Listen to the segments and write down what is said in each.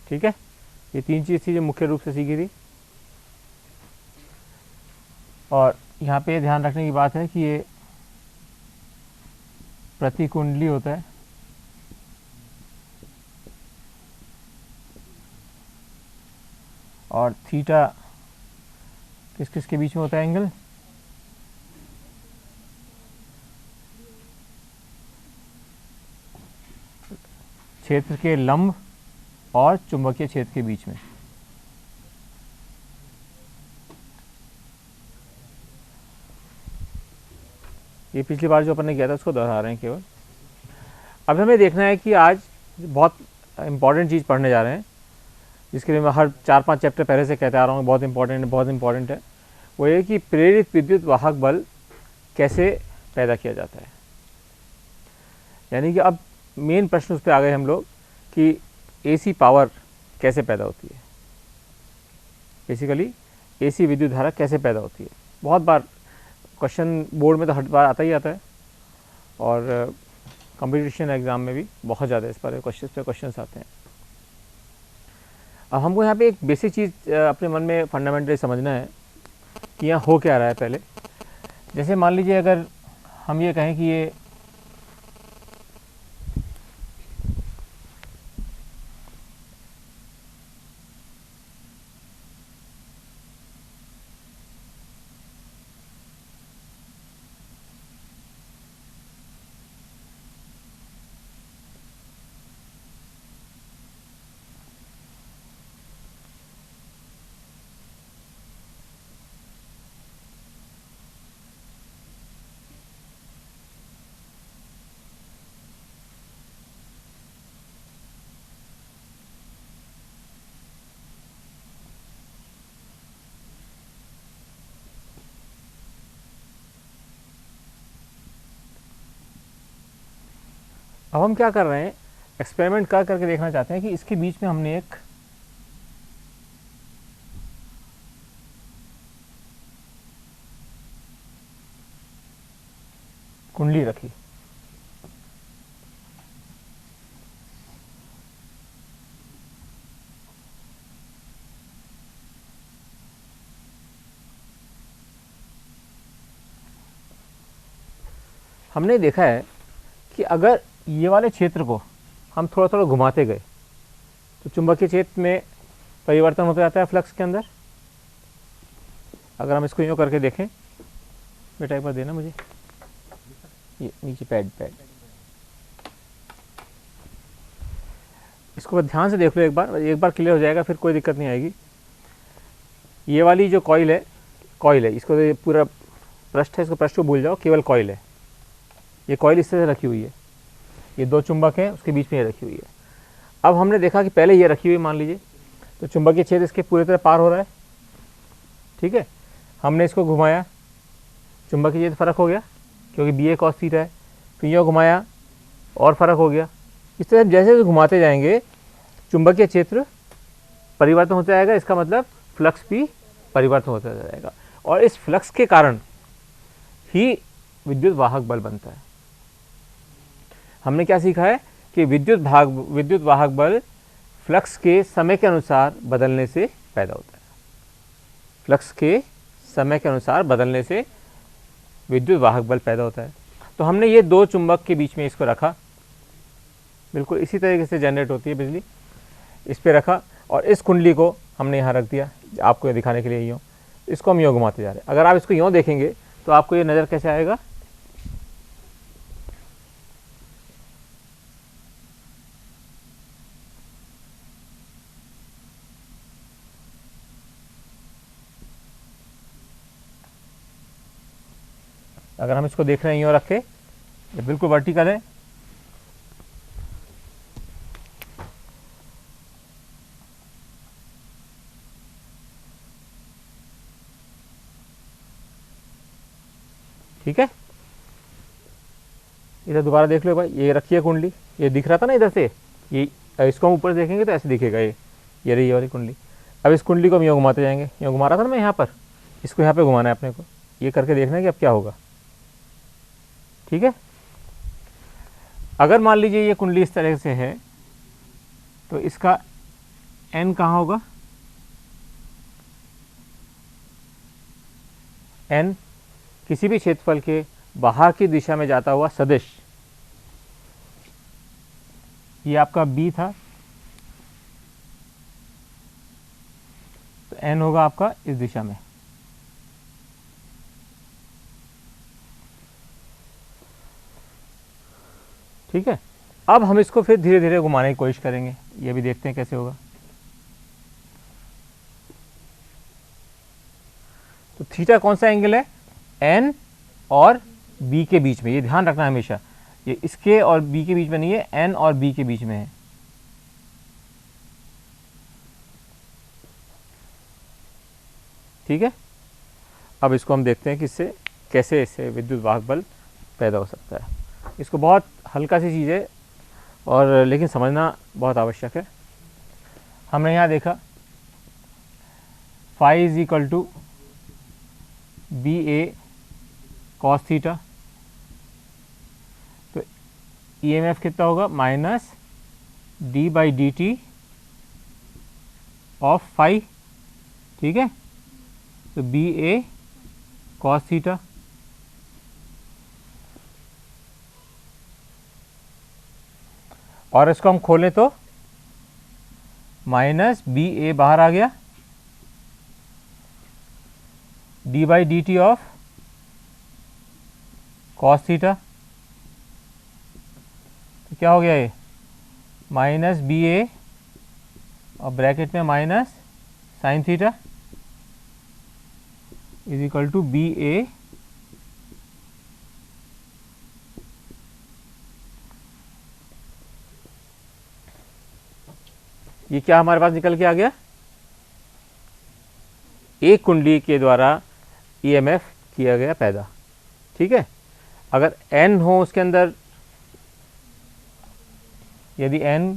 ठीक है, ये 3 चीज़ थी जो मुख्य रूप से सीखी थी। और यहाँ पे ध्यान रखने की बात है कि ये प्रति कुंडली होता है, और थीटा किस किस के बीच में होता है एंगल, क्षेत्र के लंब और चुंबकीय क्षेत्र के बीच में। ये पिछली बार जो अपन ने किया था उसको दोहरा रहे हैं केवल। अब हमें देखना है कि आज बहुत इंपॉर्टेंट चीज़ पढ़ने जा रहे हैं, जिसके लिए मैं हर 4-5 चैप्टर पहले से कहते आ रहा हूँ, बहुत इंपॉर्टेंट है। वो ये कि प्रेरित विद्युत वाहक बल कैसे पैदा किया जाता है। यानी कि अब मेन प्रश्न उस पर आ गए हम लोग कि एसी पावर कैसे पैदा होती है, बेसिकली एसी विद्युत धारा कैसे पैदा होती है। बहुत बार क्वेश्चन बोर्ड में तो हर बार आता ही आता है, और कंपटीशन एग्ज़ाम में भी बहुत ज़्यादा इस पर क्वेश्चन आते हैं। अब हमको यहाँ पे एक बेसिक चीज़ अपने मन में फंडामेंटली समझना है कि यहाँ हो क्या रहा है। पहले जैसे मान लीजिए अगर हम ये कहें कि ये अब हम क्या कर रहे हैं, एक्सपेरिमेंट कर करके देखना चाहते हैं कि इसके बीच में हमने एक कुंडली रखी, हमने देखा है कि अगर ये वाले क्षेत्र को हम थोड़ा थोड़ा घुमाते गए तो चुंबकीय क्षेत्र में परिवर्तन होता जाता है फ्लक्स के अंदर। अगर हम इसको यूँ करके देखें, बेटा एक बार देना मुझे ये नीचे पैड, इसको ध्यान से देख लो, एक बार क्लियर हो जाएगा, फिर कोई दिक्कत नहीं आएगी। ये वाली जो कॉइल है इसको तो पूरा पृष्ठ है, इसको पृष्ठ को भूल जाओ, केवल कॉइल है। ये कॉइल इस तरह से रखी हुई है, ये 2 चुंबक हैं, उसके बीच में ये रखी हुई है। अब हमने देखा कि पहले ये रखी हुई मान लीजिए, तो चुंबकीय क्षेत्र इसके पूरी तरह पार हो रहा है, ठीक है। हमने इसको घुमाया, चुंबकीय क्षेत्र फर्क हो गया क्योंकि बी ए कॉस थीटा है, फिर यूँ घुमाया और फर्क हो गया। इस तरह जैसे घुमाते जाएंगे चुंबकीय क्षेत्र परिवर्तन होता जाएगा, इसका मतलब फ्लक्स भी परिवर्तन होता जाएगा, और इस फ्लक्स के कारण ही विद्युत वाहक बल बनता है। हमने क्या सीखा है कि विद्युत वाहक बल फ्लक्स के समय के अनुसार बदलने से पैदा होता है। फ्लक्स के समय के अनुसार बदलने से विद्युत वाहक बल पैदा होता है। तो हमने ये 2 चुंबक के बीच में इसको रखा, बिल्कुल इसी तरीके से जनरेट होती है बिजली, इस पे रखा, और इस कुंडली को हमने यहाँ रख दिया आपको दिखाने के लिए। यूँ इसको हम यूँ घुमाते जा रहे हैं। अगर आप इसको यूँ देखेंगे तो आपको ये नज़र कैसे आएगा, अगर हम इसको देख रहे हैं यूँ रखे, ये बिल्कुल वर्टिकल है, ठीक है। इधर दोबारा देख लो भाई, ये रखी है कुंडली, ये दिख रहा था ना इधर से, ये इसको हम ऊपर देखेंगे तो ऐसे दिखेगा, ये रही वाली कुंडली। अब इस कुंडली को हम यूँ घुमाते जाएंगे, यूँ घुमा रहा था ना मैं यहाँ पर, इसको यहाँ पे घुमाना है अपने को, ये करके देखना है कि अब क्या होगा, ठीक है। अगर मान लीजिए ये कुंडली इस तरह से है तो इसका एन कहाँ होगा, एन किसी भी क्षेत्रफल के बाहर की दिशा में जाता हुआ सदिश, ये आपका बी था, तो एन होगा आपका इस दिशा में। ठीक है, अब हम इसको फिर धीरे धीरे घुमाने की कोशिश करेंगे, ये भी देखते हैं कैसे होगा। तो थीटा कौन सा एंगल है, एन और बी के बीच में, ये ध्यान रखना हमेशा, ये इसके और बी के बीच में नहीं है, एन और बी के बीच में है। ठीक है, अब इसको हम देखते हैं कि इससे कैसे इससे विद्युत वाहक बल पैदा हो सकता है। इसको बहुत हल्का सी चीज़ है और लेकिन समझना बहुत आवश्यक है। हमने यहाँ देखा phi is equal to B A cos theta, तो ईएमएफ कितना होगा, minus D by D t of phi. ठीक है, तो बी ए कॉस थीटा, और इसको हम खोलें तो माइनस बी ए बाहर आ गया, D by D t of cos theta, तो क्या हो गया ये, माइनस बी ए और ब्रैकेट में minus sine theta is equal to B A ये क्या हमारे पास निकल के आ गया, एक कुंडली के द्वारा ईएमएफ किया गया पैदा। ठीक है, अगर एन हो उसके अंदर, यदि एन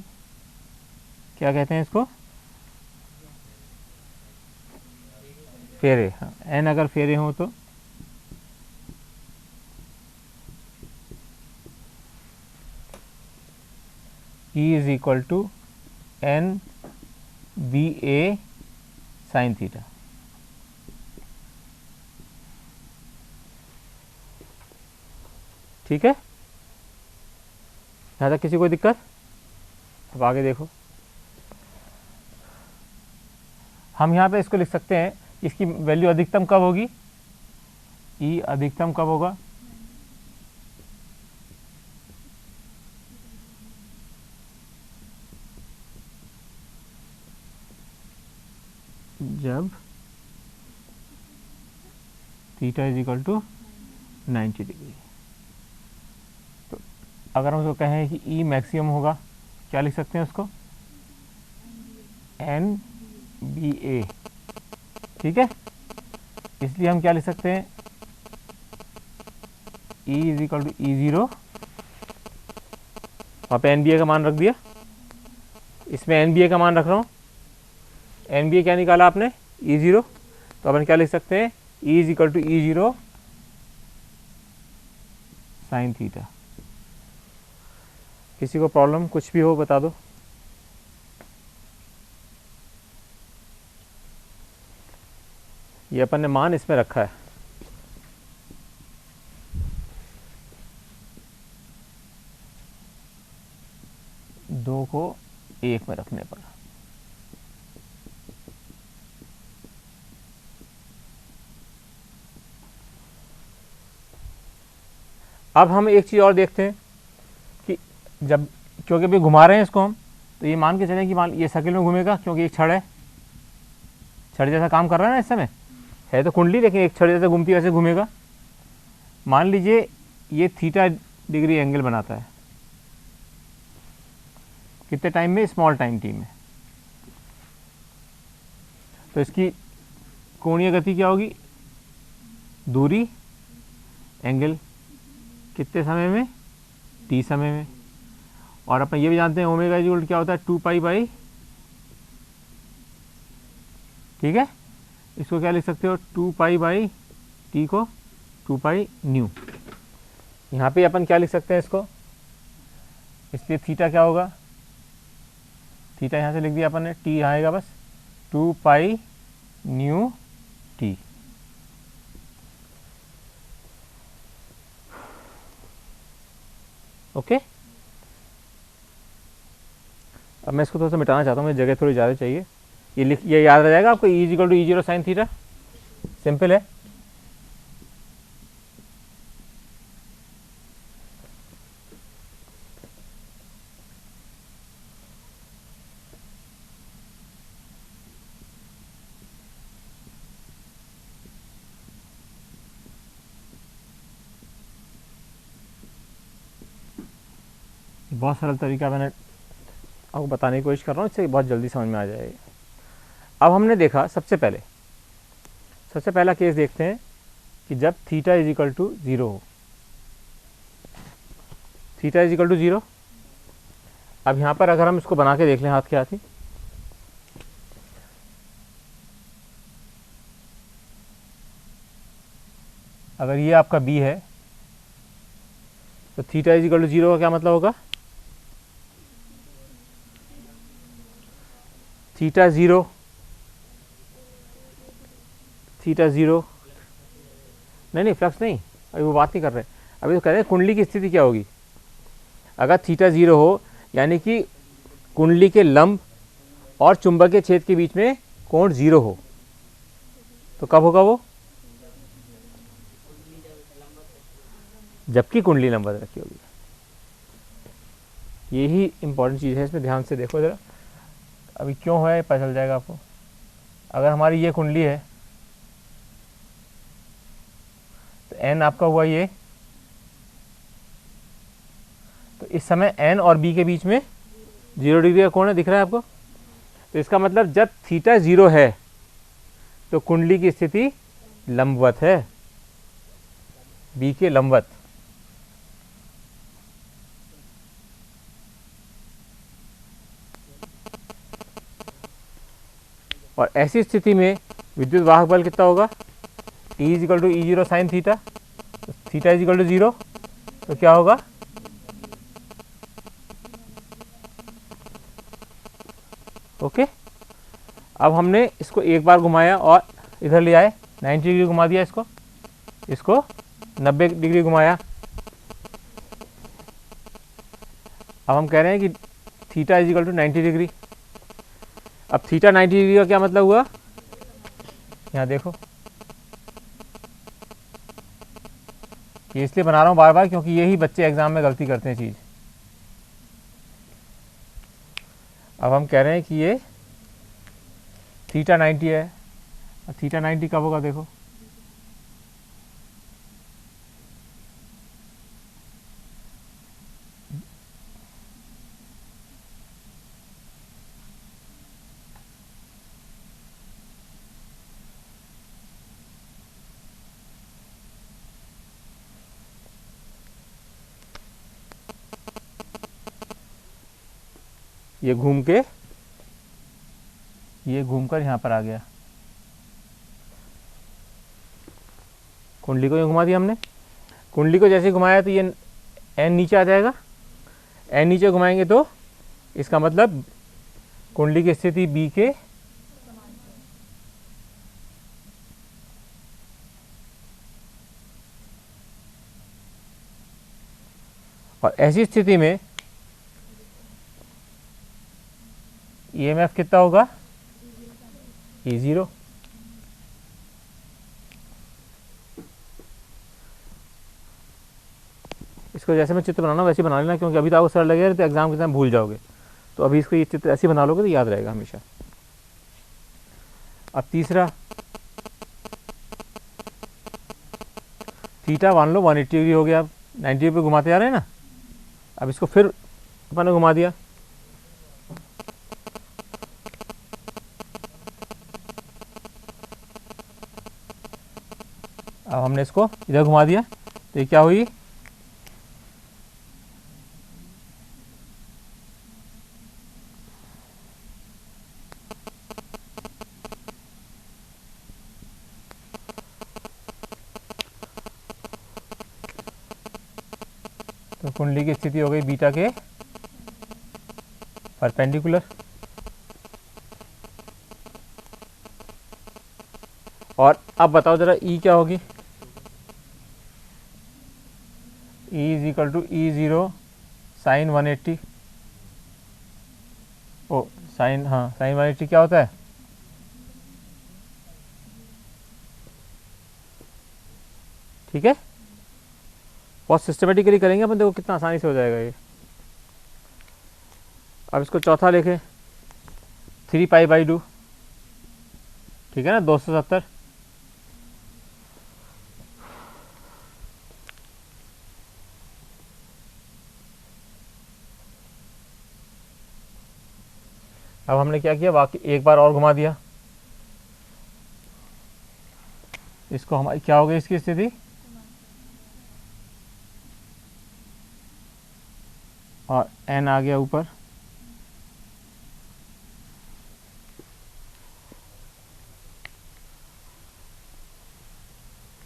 क्या कहते हैं इसको, फेरे, हाँ एन अगर फेरे हो तो E is equal to N B A sine theta. ठीक है, यहाँ तक किसी को दिक्कत? अब आगे देखो, हम यहाँ पे इसको लिख सकते हैं, इसकी वैल्यू अधिकतम कब होगी, ई अधिकतम कब होगा, जब theta is equal to 90 degree. तो अगर हम उसको कहें कि ई मैक्सिमम होगा, क्या लिख सकते हैं उसको, एन बी ए। ठीक है, इसलिए हम क्या लिख सकते हैं, E is equal to E zero, वहाँ पे एन बी ए का मान रख दिया, इसमें एन बी ए का मान रख रहा हूँ, एन बी ए क्या निकाला आपने, ई ज़ीरो, तो अपन क्या लिख सकते हैं, E is equal to E zero sine theta. किसी को प्रॉब्लम कुछ भी हो बता दो। ये अपन ने मान इसमें रखा है, दो को एक में रखने पर। अब हम एक चीज़ और देखते हैं कि जब, क्योंकि अभी घुमा रहे हैं इसको हम, तो ये मान के चलें कि मान ये सर्किल में घूमेगा, क्योंकि एक छड़ है, छड़ जैसा काम कर रहा है ना इस समय, है तो कुंडली लेकिन एक छड़ जैसे घूमती वैसे घूमेगा। मान लीजिए ये थीटा डिग्री एंगल बनाता है, कितने टाइम में, स्मॉल टाइम टी में, तो इसकी कोणीय गति क्या होगी, दूरी, एंगल कितने समय में, टी समय में। और अपन ये भी जानते हैं ओमेगा इज इक्वल टू क्या होता है, 2 पाई बाई, ठीक है, इसको क्या लिख सकते हो, 2 पाई बाई टी को 2 पाई न्यू। यहाँ पे अपन क्या लिख सकते हैं इसको, इसलिए थीटा क्या होगा, थीटा यहाँ से लिख दिया अपन ने, टी यहाँ आएगा बस 2 पाई न्यू टी। ओके, अब मैं इसको थोड़ा सा मिटाना चाहता हूँ, मुझे जगह थोड़ी ज़्यादा चाहिए। ये याद रह जाएगा आपको, E equal to E zero sine theta, simple है। बहुत सरल तरीका मैंने आपको बताने की कोशिश कर रहा हूँ, इससे बहुत जल्दी समझ में आ जाएगा। अब हमने देखा सबसे पहला केस देखते हैं कि जब थीटा इज इक्वल टू 0 हो, थीटा इज इक्वल टू 0। अब यहाँ पर अगर हम इसको बना के देख लें हाथ के हाथ ही, अगर ये आपका b है तो थीटा इज इक्वल टू 0 का क्या मतलब होगा, थीटा ज़ीरो नहीं फ्लक्स नहीं, अभी वो बात नहीं कर रहे, अभी तो कह रहे हैं कुंडली की स्थिति क्या होगी। अगर थीटा 0 हो यानी कि कुंडली के लंब और चुंबकीय छेद के बीच में कोण 0 हो, तो कब होगा वो, जबकि कुंडली लंबवत रखी होगी। यही इंपॉर्टेंट चीज़ है, इसमें ध्यान से देखो ज़रा, अभी क्यों है पता चल जाएगा आपको। अगर हमारी ये कुंडली है तो n आपका हुआ ये, तो इस समय n और b के बीच में 0 डिग्री का कोण है, दिख रहा है आपको। तो इसका मतलब जब थीटा 0 है तो कुंडली की स्थिति लंबवत है, b के लंबवत। और ऐसी स्थिति में विद्युत वाहक बल कितना होगा, T is equal to E zero sine theta, theta is equal to 0, तो क्या होगा, ओके। अब हमने इसको एक बार घुमाया और इधर ले आए, 90 डिग्री घुमा दिया, इसको 90 डिग्री घुमाया। अब हम कह रहे हैं कि theta is equal to 90 degree. अब थीटा 90 डिग्री का क्या मतलब हुआ, यहाँ देखो, ये इसलिए बना रहा हूँ बार बार क्योंकि यही बच्चे एग्जाम में गलती करते हैं चीज़। अब हम कह रहे हैं कि ये थीटा 90 है, थीटा 90 कब होगा देखो, ये घूमकर यहाँ पर आ गया, कुंडली को घुमा दिया हमने। कुंडली को जैसे घुमाया तो ये n नीचे आ जाएगा, n नीचे घुमाएंगे तो इसका मतलब कुंडली की स्थिति b के और ऐसी स्थिति में EMF कितना होगा, E0। इसको जैसे मैं चित्र बनाना वैसे बना लेना, क्योंकि अभी तो आपको सरल लगेगा तो एग्जाम के समय भूल जाओगे, तो अभी इसको ये चित्र ऐसे बना लोगे तो याद रहेगा हमेशा। अब तीसरा, थीटा मान लो 180 डिग्री हो गया, अब 90 डिग्री पे घुमाते जा रहे हैं ना। अब इसको फिर अपन ने घुमा दिया, अब हमने इसको इधर घुमा दिया तो ये क्या हुई, तो कुंडली की स्थिति हो गई बीटा के परपेंडिकुलर। और अब बताओ जरा ई क्या होगी, E is equal to E zero sine 180, oh sine, हाँ साइन 180 क्या होता है, ठीक है। बहुत सिस्टमेटिकली करेंगे अपन, देखो कितना आसानी से हो जाएगा ये। अब इसको चौथा लिखें, 3π/2, ठीक है ना, 270। अब हमने क्या किया, बाकी एक बार और घुमा दिया, इसको हमारी क्या हो गई इसकी स्थिति, और n आ गया ऊपर,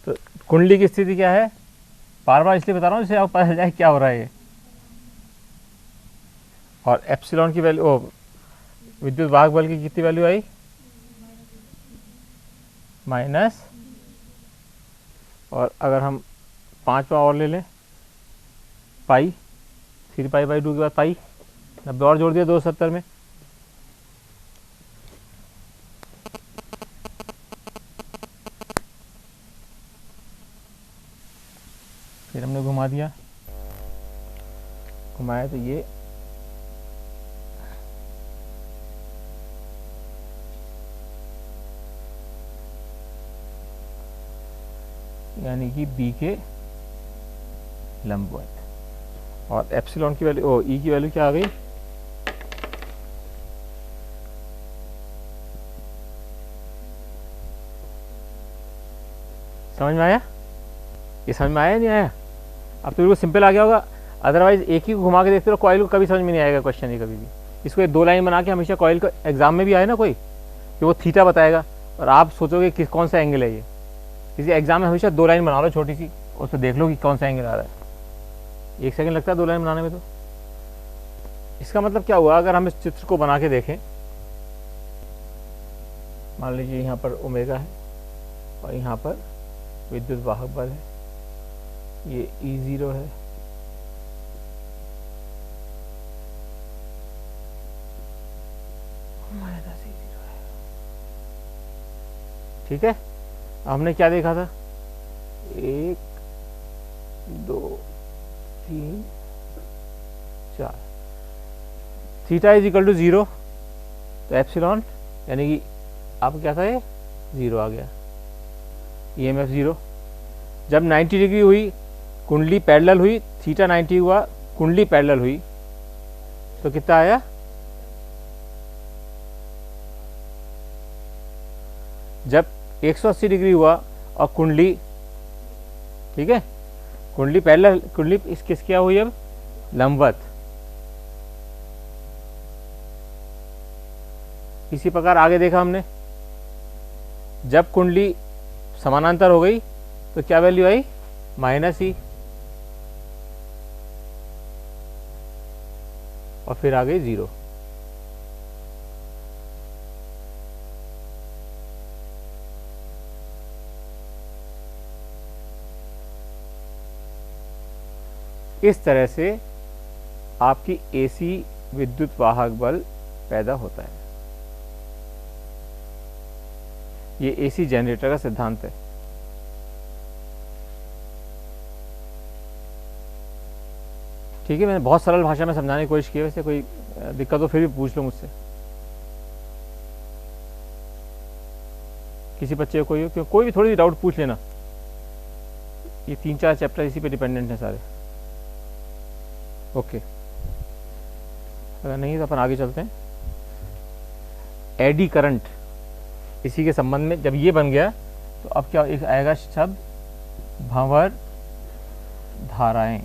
तो कुंडली की स्थिति क्या है, बार बार इसलिए बता रहा हूँ जिससे आपको पता चल जाए क्या हो रहा है ये। और एप्सिलॉन की वैल्यू, ओ विद्युत वाहक बल की कितनी वैल्यू आई, माइनस, और अगर हम 5 और ले लें, पाई, 3π/2 के बाद पाई, 90 और जोड़ दिया 270 में, फिर हमने घुमा दिया, घुमाया तो ये यानी कि बी के लंबवत, और एप्सिलॉन की वैल्यू, ओ ई की वैल्यू क्या आ गई, समझ में आया, ये समझ में आया नहीं आया, अब तो बिल्कुल सिंपल आ गया होगा। अदरवाइज एक ही को घुमा के देखते रहो, कॉइल को कभी समझ में नहीं आएगा क्वेश्चन ये कभी भी। इसको एक 2 लाइन बना के हमेशा कॉइल को एग्जाम में भी आए ना कोई, कि वो थीटा बताएगा और आप सोचोगे कि कौन सा एंगल है ये, किसी एग्जाम में हमेशा 2 लाइन बना लो छोटी सी, और तो देख लो कि कौन सा एंगल आ रहा है। 1 सेकंड लगता है 2 लाइन बनाने में, तो इसका मतलब क्या हुआ, अगर हम इस चित्र को बना के देखें, मान लीजिए यहाँ पर ओमेगा है और यहाँ पर विद्युत वाहक बल है, ये E0 है, माइनस E0 है, ठीक है। हमने क्या देखा था, 1 2 3 4, थीटा इज इक्वल टू 0, तो एप्सिलॉन यानी कि आप क्या था, ये 0 आ गया, EMF 0। जब 90 डिग्री हुई, कुंडली पैरेलल हुई, थीटा 90 हुआ, कुंडली पैरेलल हुई, तो कितना आया, जब 180 डिग्री हुआ और कुंडली, ठीक है, कुंडली पैरेलल, कुंडली किस क्या हुई, अब लंबवत। इसी प्रकार आगे देखा हमने, जब कुंडली समानांतर हो गई तो क्या वैल्यू आई, -E, और फिर आ गई 0। इस तरह से आपकी AC विद्युत वाहक बल पैदा होता है। ये AC जनरेटर का सिद्धांत है। ठीक है, मैंने बहुत सरल भाषा में समझाने की कोशिश की है, वैसे कोई दिक्कत हो फिर भी पूछ लो मुझसे, किसी बच्चे को कोई भी थोड़ी सी डाउट पूछ लेना। ये 3-4 चैप्टर इसी पे डिपेंडेंट हैं सारे। ओके, अगर नहीं तो अपन आगे चलते हैं। एडी करंट, इसी के संबंध में जब ये बन गया तो अब क्या एक आएगा शब्द, भंवर धाराएं।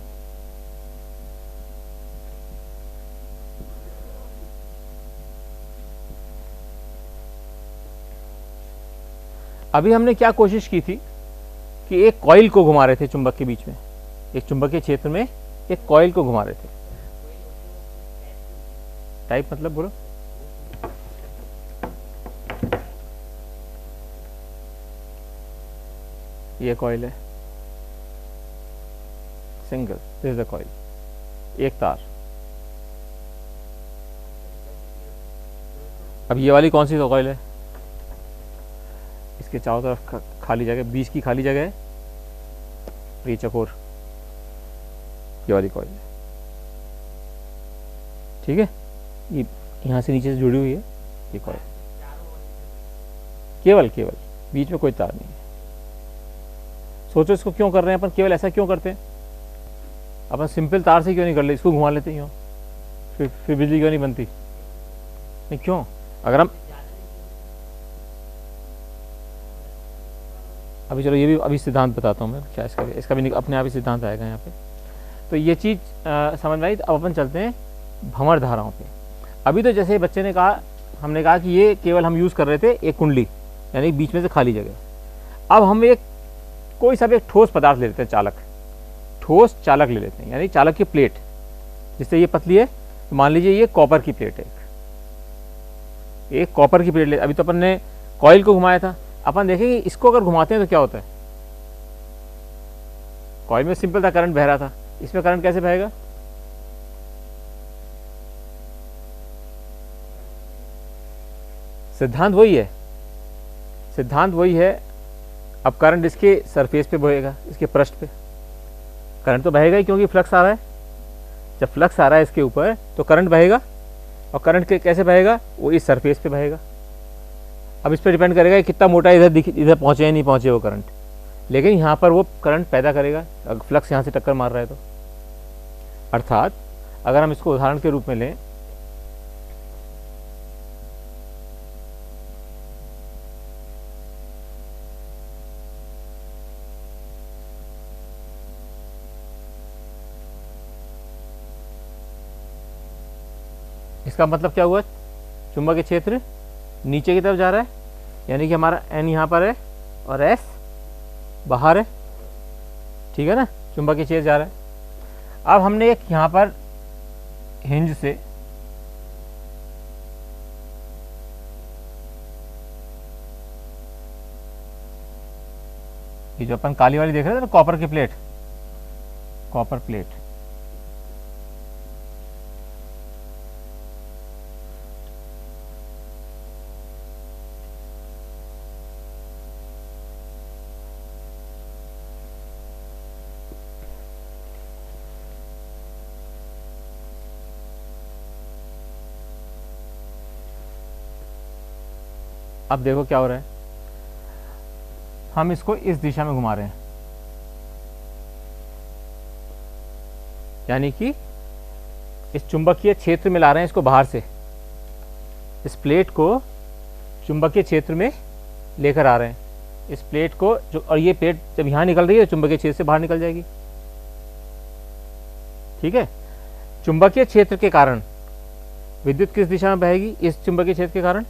अभी हमने क्या कोशिश की थी कि एक कॉइल को घुमा रहे थे चुंबक के बीच में, एक चुंबकीय क्षेत्र में एक कॉइल को घुमा रहे थे। टाइप मतलब बोलो, ये कॉइल है, single, this is the coil, एक तार। अब ये वाली कौन सी कॉइल है, इसके चारों तरफ खाली जगह, बीच की खाली जगह है, ये चकोर, ये वाली कॉइल है। ठीक है, ये यहाँ से नीचे से जुड़ी हुई है ये कॉइल, केवल बीच में कोई तार नहीं है। सोचो इसको क्यों कर रहे हैं अपन, केवल ऐसा क्यों करते हैं अपन, सिंपल तार से क्यों नहीं कर लेते, इसको घुमा लेते हैं, फिर बिजली क्यों नहीं बनती, नहीं क्यों? अगर हम अभी, चलो ये भी अभी सिद्धांत बताता हूँ मैं क्या इसका भी अपने आप ही सिद्धांत आएगा यहाँ पे। तो ये चीज़ समझ में आई। तो अब अपन चलते हैं भंवर धाराओं पे। अभी तो जैसे बच्चे ने कहा, हमने कहा कि ये केवल हम यूज़ कर रहे थे एक कुंडली, यानी बीच में से खाली जगह। अब हम एक कोई सा भी एक ठोस पदार्थ ले लेते हैं, चालक, ठोस चालक ले लेते हैं, यानी चालक की प्लेट, जिससे ये पतली है, तो मान लीजिए ये कॉपर की प्लेट है, एक कॉपर की प्लेट ले। अभी तो अपन ने कॉइल को घुमाया था, अपन देखेंगे इसको अगर घुमाते हैं तो क्या होता है। कॉइल में सिंपल था, करंट बह रहा था, इसमें करंट कैसे बहेगा, सिद्धांत वही है। अब करंट इसके सरफेस पे बहेगा, इसके पृष्ठ पे करंट तो बहेगा ही, क्योंकि फ्लक्स आ रहा है। जब फ्लक्स आ रहा है इसके ऊपर तो करंट बहेगा, और करंट कैसे बहेगा, वो इस सरफेस पे बहेगा। अब इस पर डिपेंड करेगा कि कितना मोटा इधर पहुंचे या नहीं पहुंचे वो करंट, लेकिन यहाँ पर वो करंट पैदा करेगा अगर फ्लक्स यहाँ से टक्कर मार रहा है तो। अर्थात अगर हम इसको उदाहरण के रूप में लें, इसका मतलब क्या हुआ, चुंबकीय क्षेत्र नीचे की तरफ जा रहा है, यानी कि हमारा एन यहाँ पर है और एस बाहर है, ठीक है ना, चुंबकीय क्षेत्र जा रहा है। अब हमने एक यहाँ पर हिंज से ये जो अपन काली वाली देख रहे थे ना, कॉपर की प्लेट, कॉपर प्लेट, अब देखो क्या हो रहा है, हम इसको इस दिशा में घुमा रहे हैं, यानी कि इस चुंबकीय क्षेत्र में ला रहे हैं इसको बाहर से, इस प्लेट को चुंबकीय क्षेत्र में लेकर आ रहे हैं, इस प्लेट को जो, और ये प्लेट जब यहाँ निकल रही है चुंबकीय क्षेत्र से बाहर निकल जाएगी। ठीक है, चुंबकीय क्षेत्र के कारण विद्युत किस दिशा में बहेगी, इस चुंबकीय क्षेत्र के कारण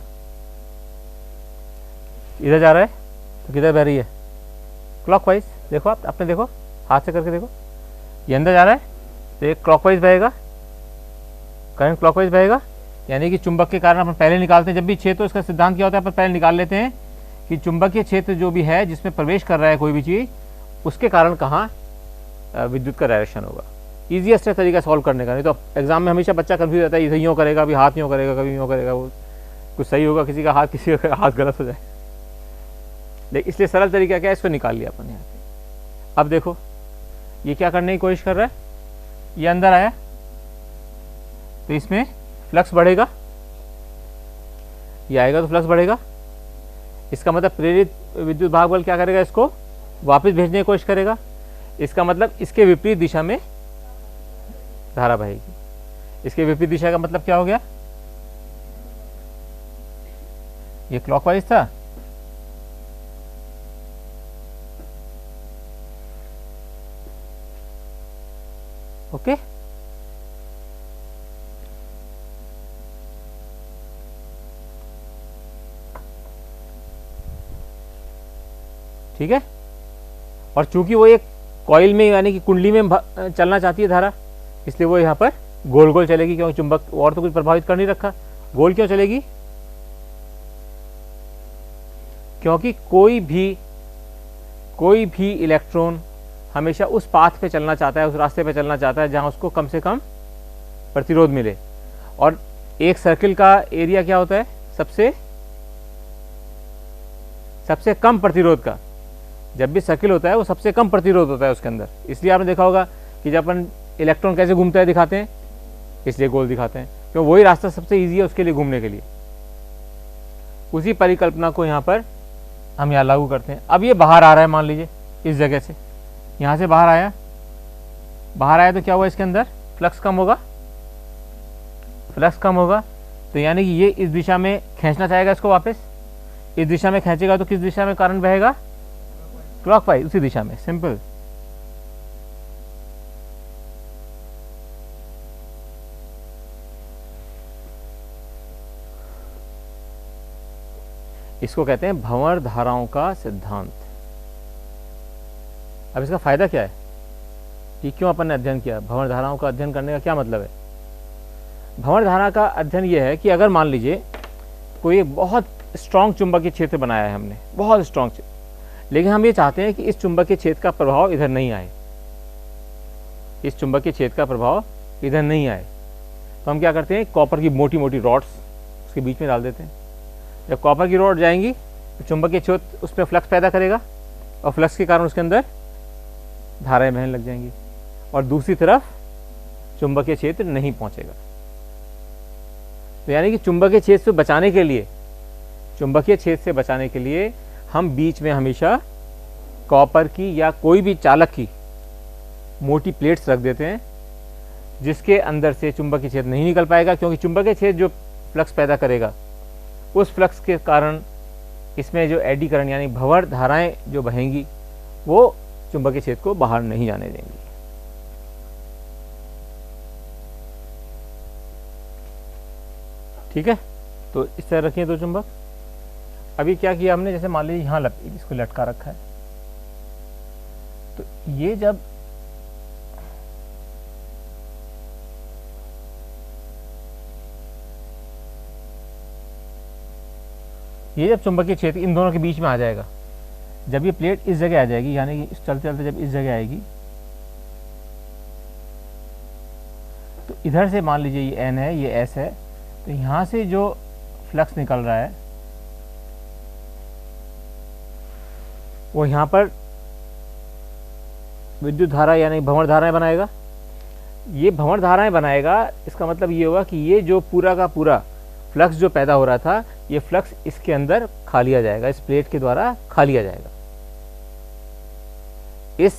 इधर जा रहा है, तो किधर बह रही है, क्लॉकवाइज। देखो आप अपने देखो, हाथ से करके देखो, ये अंदर जा रहा है तो ये क्लॉकवाइज बहेगा, करंट क्लॉकवाइज बहेगा, यानी कि चुंबक के कारण अपन पहले निकालते हैं जब भी क्षेत्र, तो इसका सिद्धांत क्या होता है, अपन पहले निकाल लेते हैं कि चुंबकीय क्षेत्र जो भी है जिसमें प्रवेश कर रहा है कोई भी चीज़, उसके कारण कहाँ विद्युत का डायरेक्शन होगा। ईजीएस्ट है तरीका सॉल्व करने का, नहीं तो एग्जाम में हमेशा बच्चा कन्फ्यूज रहता है, इधर यूँ करेगा, अभी हाथ यूँ करेगा, कभी यूँ करेगा, वो कुछ सही होगा, किसी का हाथ, किसी का हाथ गलत हो जाए। देखिए इसलिए सरल तरीका क्या है, इसको निकाल लिया अपन यहाँ पे। अब देखो ये क्या करने की कोशिश कर रहा है, ये अंदर आया तो इसमें फ्लक्स बढ़ेगा, ये आएगा तो फ्लक्स बढ़ेगा, इसका मतलब प्रेरित विद्युत भाग बल क्या करेगा, इसको वापस भेजने की कोशिश करेगा, इसका मतलब इसके विपरीत दिशा में धारा बहेगी। इसके विपरीत दिशा का मतलब क्या हो गया, ये क्लॉकवाइज था, ओके। ठीक है, और चूंकि वो एक कॉइल में यानी कि कुंडली में चलना चाहती है धारा, इसलिए वो यहाँ पर गोल गोल चलेगी, क्योंकि चुंबक और तो कुछ प्रभावित कर नहीं रखा। गोल क्यों चलेगी, क्योंकि कोई भी इलेक्ट्रॉन हमेशा उस पाथ पे चलना चाहता है, उस रास्ते पे चलना चाहता है जहाँ उसको कम से कम प्रतिरोध मिले। और एक सर्किल का एरिया क्या होता है? सबसे कम प्रतिरोध का। जब भी सर्किल होता है वो सबसे कम प्रतिरोध होता है उसके अंदर। इसलिए आपने देखा होगा कि जब अपन इलेक्ट्रॉन कैसे घूमता है दिखाते हैं, इसलिए गोल दिखाते हैं, क्यों? वही रास्ता सबसे ईजी है उसके लिए घूमने के लिए। उसी परिकल्पना को यहाँ पर हम यहाँ लागू करते हैं। अब ये बाहर आ रहा है, मान लीजिए इस जगह से, यहाँ से बाहर आया तो क्या हुआ? इसके अंदर फ्लक्स कम होगा, तो यानी कि ये इस दिशा में खींचना चाहेगा इसको वापस। इस दिशा में खींचेगा तो किस दिशा में करंट बहेगा? क्लॉकवाइज, उसी दिशा में। सिंपल। इसको कहते हैं भंवर धाराओं का सिद्धांत। अब इसका फायदा क्या है कि क्यों अपन ने अध्ययन किया? भंवर धाराओं का अध्ययन करने का क्या मतलब है? भंवर धारा का अध्ययन यह है कि अगर मान लीजिए कोई एक बहुत स्ट्रॉन्ग चुंबकीय क्षेत्र बनाया है हमने, बहुत स्ट्रॉन्ग, लेकिन हम ये चाहते हैं कि इस चुंबकीय क्षेत्र का प्रभाव इधर नहीं आए, इस चुंबकीय क्षेत्र का प्रभाव इधर नहीं आए, तो हम क्या करते हैं? कॉपर की मोटी मोटी रॉड्स उसके बीच में डाल देते हैं। जब कॉपर की रॉड जाएंगी तो चुंबकीय क्षेत्र उस पर फ्लक्स पैदा करेगा और फ्लक्स के कारण उसके अंदर धाराएं बहने लग जाएंगी और दूसरी तरफ चुंबकीय क्षेत्र नहीं पहुंचेगा। तो यानी कि चुंबकीय क्षेत्र से बचाने के लिए हम बीच में हमेशा कॉपर की या कोई भी चालक की मोटी प्लेट्स रख देते हैं, जिसके अंदर से चुंबकीय क्षेत्र नहीं निकल पाएगा, क्योंकि चुंबकीय क्षेत्र जो फ्लक्स पैदा करेगा उस फ्लक्स के कारण इसमें जो एडी करंट यानी भंवर धाराएं जो बहेंगी वो चुंबकीय क्षेत्र को बाहर नहीं जाने देंगी। ठीक है, तो इस तरह रखिए दो चुंबक। अभी क्या किया हमने? जैसे मान लीजिए यहाँ इसको लटका रखा है, तो ये जब चुंबकीय क्षेत्र इन दोनों के बीच में आ जाएगा, जब ये प्लेट इस जगह आ जाएगी, यानी कि चलते चलते जब इस जगह आएगी तो इधर से मान लीजिए ये N है, ये S है, तो यहाँ से जो फ्लक्स निकल रहा है वो यहाँ पर विद्युत धारा यानी भंवर धाराएं बनाएगा। ये भंवर धाराएं बनाएगा, इसका मतलब ये होगा कि ये जो पूरा का पूरा फ्लक्स जो पैदा हो रहा था, ये फ्लक्स इसके अंदर खा लिया जाएगा, इस प्लेट के द्वारा खा लिया जाएगा। इस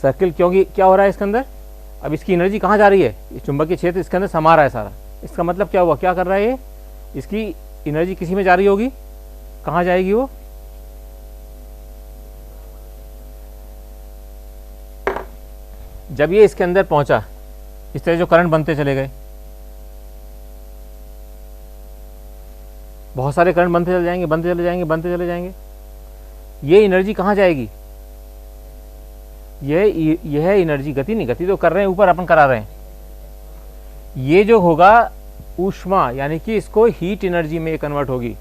सर्किल, क्योंकि क्या हो रहा है इसके अंदर? अब इसकी एनर्जी कहाँ जा रही है? इस चुंबकीय क्षेत्र इसके अंदर समा रहा है सारा। इसका मतलब क्या हुआ? क्या कर रहा है ये? इसकी एनर्जी किसी में जा रही होगी, कहाँ जाएगी वो? जब ये इसके अंदर पहुंचा, इस तरह जो करंट बनते चले गए, बहुत सारे करंट बनते चले जाएंगे, ये एनर्जी कहाँ जाएगी? यह एनर्जी, गति तो कर रहे हैं ऊपर, अपन करा रहे हैं, ये जो होगा ऊष्मा यानी कि इसको हीट एनर्जी में कन्वर्ट होगी।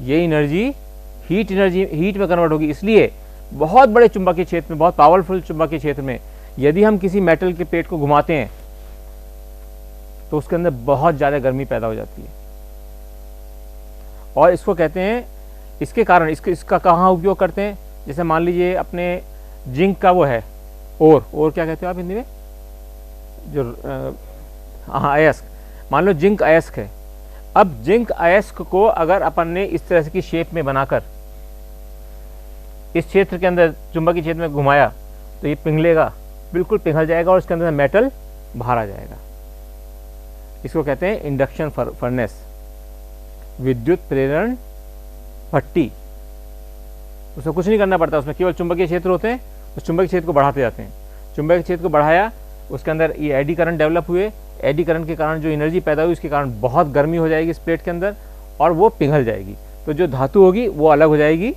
ये एनर्जी हीट में कन्वर्ट होगी। इसलिए बहुत बड़े चुंबकीय क्षेत्र में, बहुत पावरफुल चुंबकीय क्षेत्र में यदि हम किसी मेटल के प्लेट को घुमाते हैं तो उसके अंदर बहुत ज़्यादा गर्मी पैदा हो जाती है। और इसको कहते हैं, इसके कारण इसका कहाँ उपयोग करते हैं? जैसे मान लीजिए अपने जिंक का वो है और क्या कहते हो आप हिंदी में? जो अयस्क, मान लो जिंक अयस्क है। अब जिंक अयस्क को अगर अपन ने इस तरह की शेप में बनाकर इस क्षेत्र के अंदर चुंबकीय क्षेत्र में घुमाया तो ये पिघलेगा, बिल्कुल पिघल जाएगा और इसके अंदर मेटल बाहर आ जाएगा। इसको कहते हैं इंडक्शन फर्नेस, विद्युत प्रेरण भट्टी। उसमें कुछ नहीं करना पड़ता, उसमें केवल चुंबकीय क्षेत्र होते हैं, उस चुंबकीय क्षेत्र को बढ़ाते जाते हैं। चुंबकीय क्षेत्र को बढ़ाया, उसके अंदर ये एडी करंट डेवलप हुए, एडी करंट के कारण जो एनर्जी पैदा हुई उसके कारण बहुत गर्मी हो जाएगी इस प्लेट के अंदर और वो पिघल जाएगी। तो जो धातु होगी वो अलग हो जाएगी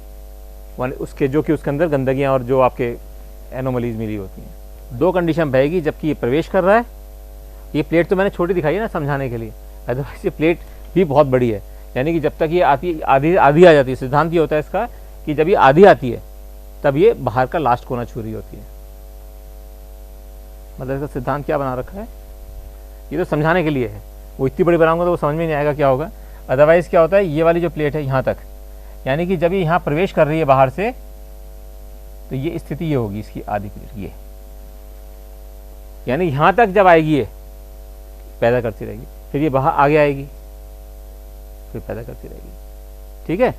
उसके, जो कि उसके अंदर गंदगियाँ और जो आपके एनोमलीज मिली होती हैं। दो कंडीशन रहेगी जबकि ये प्रवेश कर रहा है। ये प्लेट तो मैंने छोटी दिखाई है ना समझाने के लिए, अदरवाइज ये प्लेट भी बहुत बड़ी है। यानी कि जब तक ये आधी आ जाती है, सिद्धांत ये होता है इसका कि जब ये आधी आती है तब ये बाहर का लास्ट कोना छू रही होती है। मतलब इसका सिद्धांत क्या बना रखा है, ये तो समझाने के लिए है। वो इतनी बड़ी बनाऊंगा तो वो समझ में नहीं आएगा क्या होगा। अदरवाइज क्या होता है, ये वाली जो प्लेट है यहाँ तक, यानी कि जब ये यहाँ प्रवेश कर रही है बाहर से, तो ये स्थिति ये होगी इसकी आधी प्लेट, ये यानी यहाँ तक जब आएगी ये पैदा करती रहेगी, फिर ये बाहर आगे आएगी, फिर पैदा करती रहेगी। ठीक है,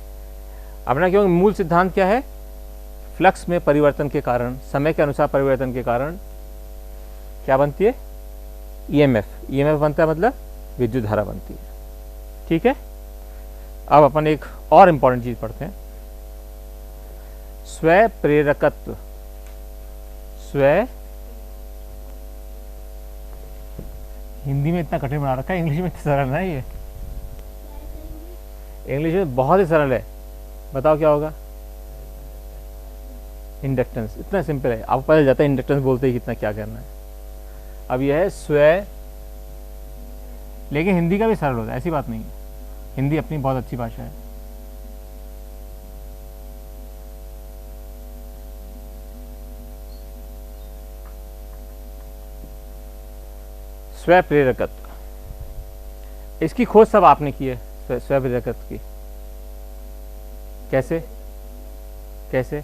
अपना क्योंकि मूल सिद्धांत क्या है, फ्लक्स में परिवर्तन के कारण, समय के अनुसार परिवर्तन के कारण क्या बनती है, ईएमएफ। ईएमएफ बनता है मतलब विद्युत धारा बनती है। ठीक है, अब अपन एक और इंपॉर्टेंट चीज पढ़ते हैं, स्व प्रेरकत्व। स्व, हिंदी में इतना कठिन बना रखा है, इंग्लिश में इतना सरल है ये। इंग्लिश में बहुत ही सरल है, बताओ क्या होगा, इंडक्टेंस। इतना सिंपल है, आपको पता जाता है इंडक्टेंस बोलते ही कितना क्या करना है। अब यह है स्व, लेकिन हिंदी का भी सरल होता है, ऐसी बात नहीं है, हिंदी अपनी बहुत अच्छी भाषा है। स्व प्रेरकत्व, इसकी खोज सब आपने की है, स्व प्रेरकत्व की। कैसे कैसे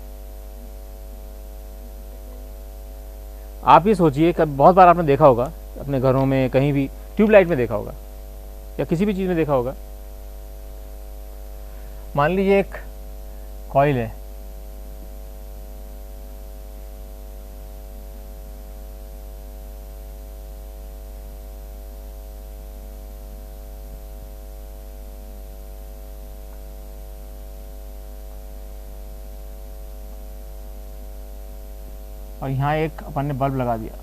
आप ये सोचिए, कब बहुत बार आपने देखा होगा अपने घरों में, कहीं भी ट्यूबलाइट में देखा होगा या किसी भी चीज में देखा होगा। मान लीजिए एक कॉइल है, और यहाँ एक अपन ने बल्ब लगा दिया।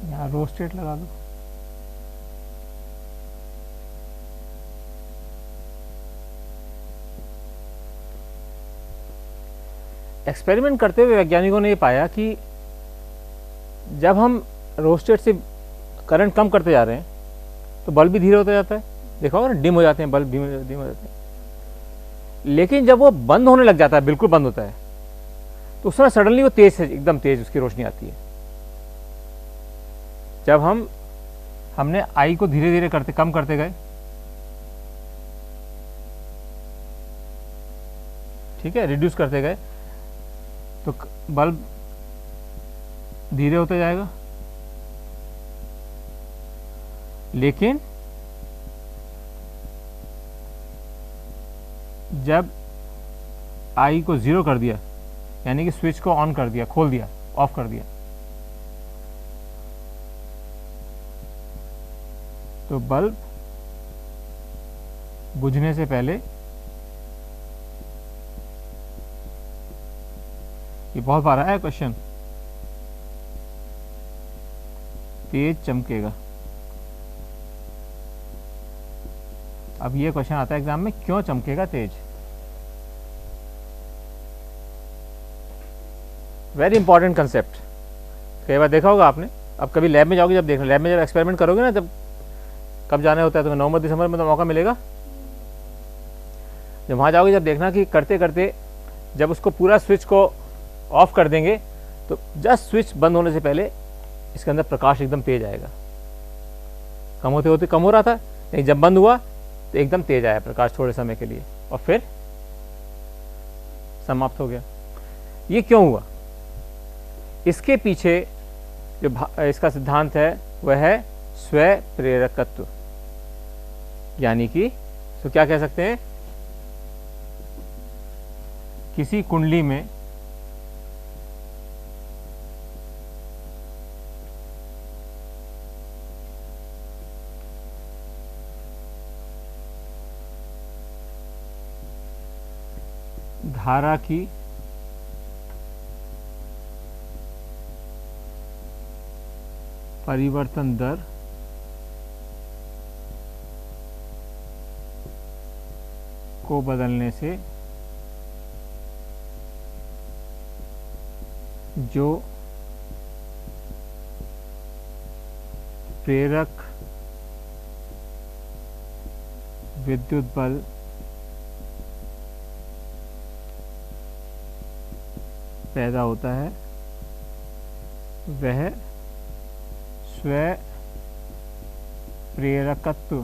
यहाँ रोस्टेट लगा दो, एक्सपेरिमेंट करते हुए वैज्ञानिकों ने ये पाया कि जब हम रोस्टेट से करंट कम करते जा रहे हैं तो बल्ब भी धीरे होता जाता है। देखा होगा ना, डिम हो जाते हैं बल्ब, डिम हो जाते हैं। लेकिन जब वो बंद होने लग जाता है, बिल्कुल बंद होता है, तो उस समय सडनली वो तेज है, एकदम तेज उसकी रोशनी आती है। जब हमने आई को धीरे धीरे करते कम करते गए, ठीक है, रिड्यूस करते गए, तो बल्ब धीरे होता जाएगा। लेकिन जब आई को 0 कर दिया, यानी कि स्विच को ऑन कर दिया, खोल दिया, ऑफ कर दिया, तो बल्ब बुझने से पहले, ये बहुत बार आया है क्वेश्चन, तेज चमकेगा। अब ये क्वेश्चन आता है एग्जाम में, क्यों चमकेगा तेज? वेरी इंपॉर्टेंट कंसेप्ट, कई बार देखा होगा आपने। अब कभी लैब में जाओगे, जब देखना, लैब में जब एक्सपेरिमेंट करोगे ना, जब कब जाने होता है तुम्हें, नवंबर दिसंबर में तो मौका मिलेगा। जब वहाँ जाओगे, जब देखना कि करते करते जब उसको पूरा स्विच को ऑफ कर देंगे, तो जस्ट स्विच बंद होने से पहले इसके अंदर प्रकाश एकदम तेज आएगा। कम होते होते कम हो रहा था, लेकिन जब बंद हुआ तो एकदम तेज आया प्रकाश थोड़े समय के लिए, और फिर समाप्त हो गया। ये क्यों हुआ? इसके पीछे जो इसका सिद्धांत है वह है स्व प्रेरकत्व, यानी कि तो क्या कह सकते हैं, किसी कुंडली में धारा की परिवर्तन दर को बदलने से जो प्रेरक विद्युत बल पैदा होता है वह स्वयं प्रेरकत्व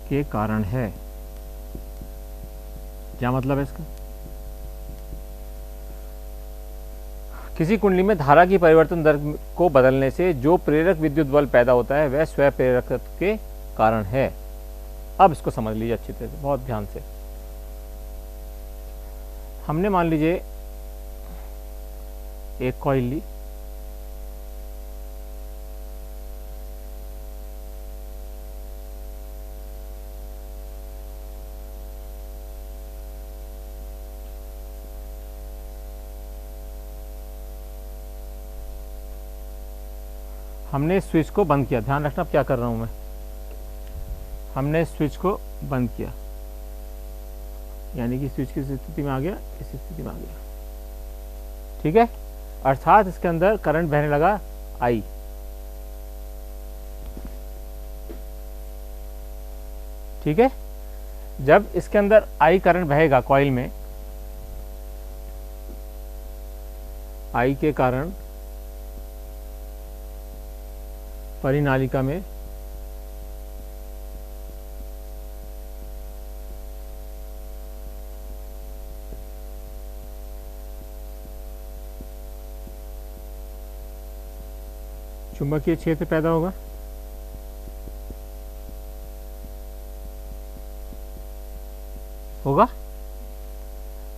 के कारण है। क्या मतलब है इसका? किसी कुंडली में धारा की परिवर्तन दर को बदलने से जो प्रेरक विद्युत बल पैदा होता है वह स्वयं प्रेरकत्व के कारण है। अब इसको समझ लीजिए अच्छी तरह से, बहुत ध्यान से। हमने मान लीजिए एक कॉइल ली, हमने स्विच को बंद किया। ध्यान रखना अब क्या कर रहा हूं मैं। हमने स्विच को बंद किया, यानी कि स्विच किस स्थिति में आ गया? इस स्थिति में आ गया। ठीक है, अर्थात इसके अंदर करंट बहने लगा आई। ठीक है, जब इसके अंदर आई करंट बहेगा कॉइल में, आई के कारण परिनालिका में चुंबकीय क्षेत्र पैदा होगा। होगा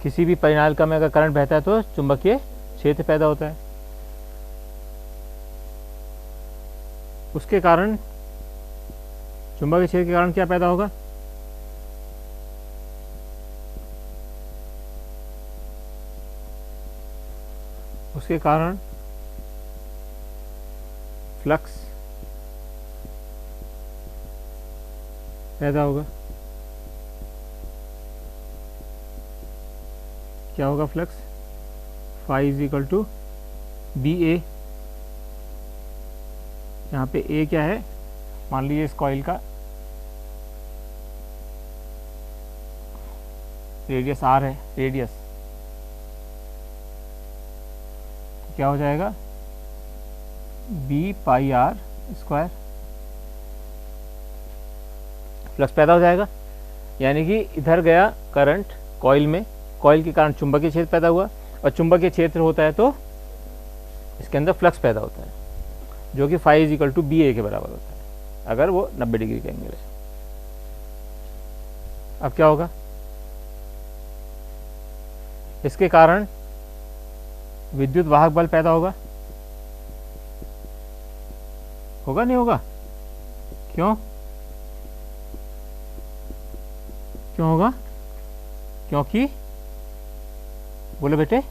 किसी भी परिनालिका में अगर करंट बहता है तो चुंबकीय क्षेत्र पैदा होता है। उसके कारण, चुंबकीय क्षेत्र के कारण क्या पैदा होगा? उसके कारण फ्लक्स पैदा होगा। क्या होगा flux? Phi is equal to B A. यहाँ पे ए क्या है? मान लीजिए इस कॉइल का रेडियस आर है, रेडियस क्या हो जाएगा? B pi r square. Flux पैदा हो जाएगा, यानी कि इधर गया करंट कॉइल में, कॉइल के कारण चुंबकीय क्षेत्र पैदा हुआ, और चुंबकीय क्षेत्र होता है तो इसके अंदर फ्लक्स पैदा होता है, जो कि phi is equal to B A के बराबर होता है, अगर वो 90 डिग्री का एंगल है। अब क्या होगा? इसके कारण विद्युत वाहक बल पैदा होगा। होगा नहीं होगा? क्यों? क्यों होगा? क्योंकि, बोले बेटे,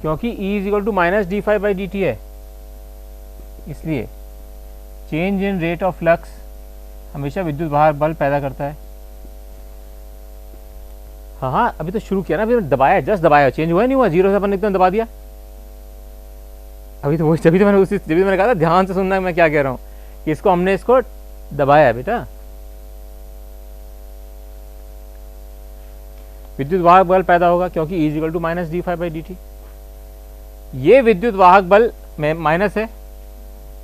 क्योंकि E is equal to minus D phi by D T है, इसलिए change in rate of flux हमेशा विद्युत वाहक बल पैदा करता है। हाँ हाँ, अभी तो शुरू किया ना, अभी दबाया, जस्ट दबाया, चेंज हुआ नहीं हुआ, जीरो से अपन एकदम दबा दिया। अभी तो वही, जभी तो मैंने कहा था ध्यान से सुनना मैं क्या कह रहा हूँ, कि इसको हमने इसको दबाया बेटा। विद्युत वाहक बल पैदा होगा क्योंकि E is equal to minus D phi by D t. ये विद्युत वाहक बल में माइनस है,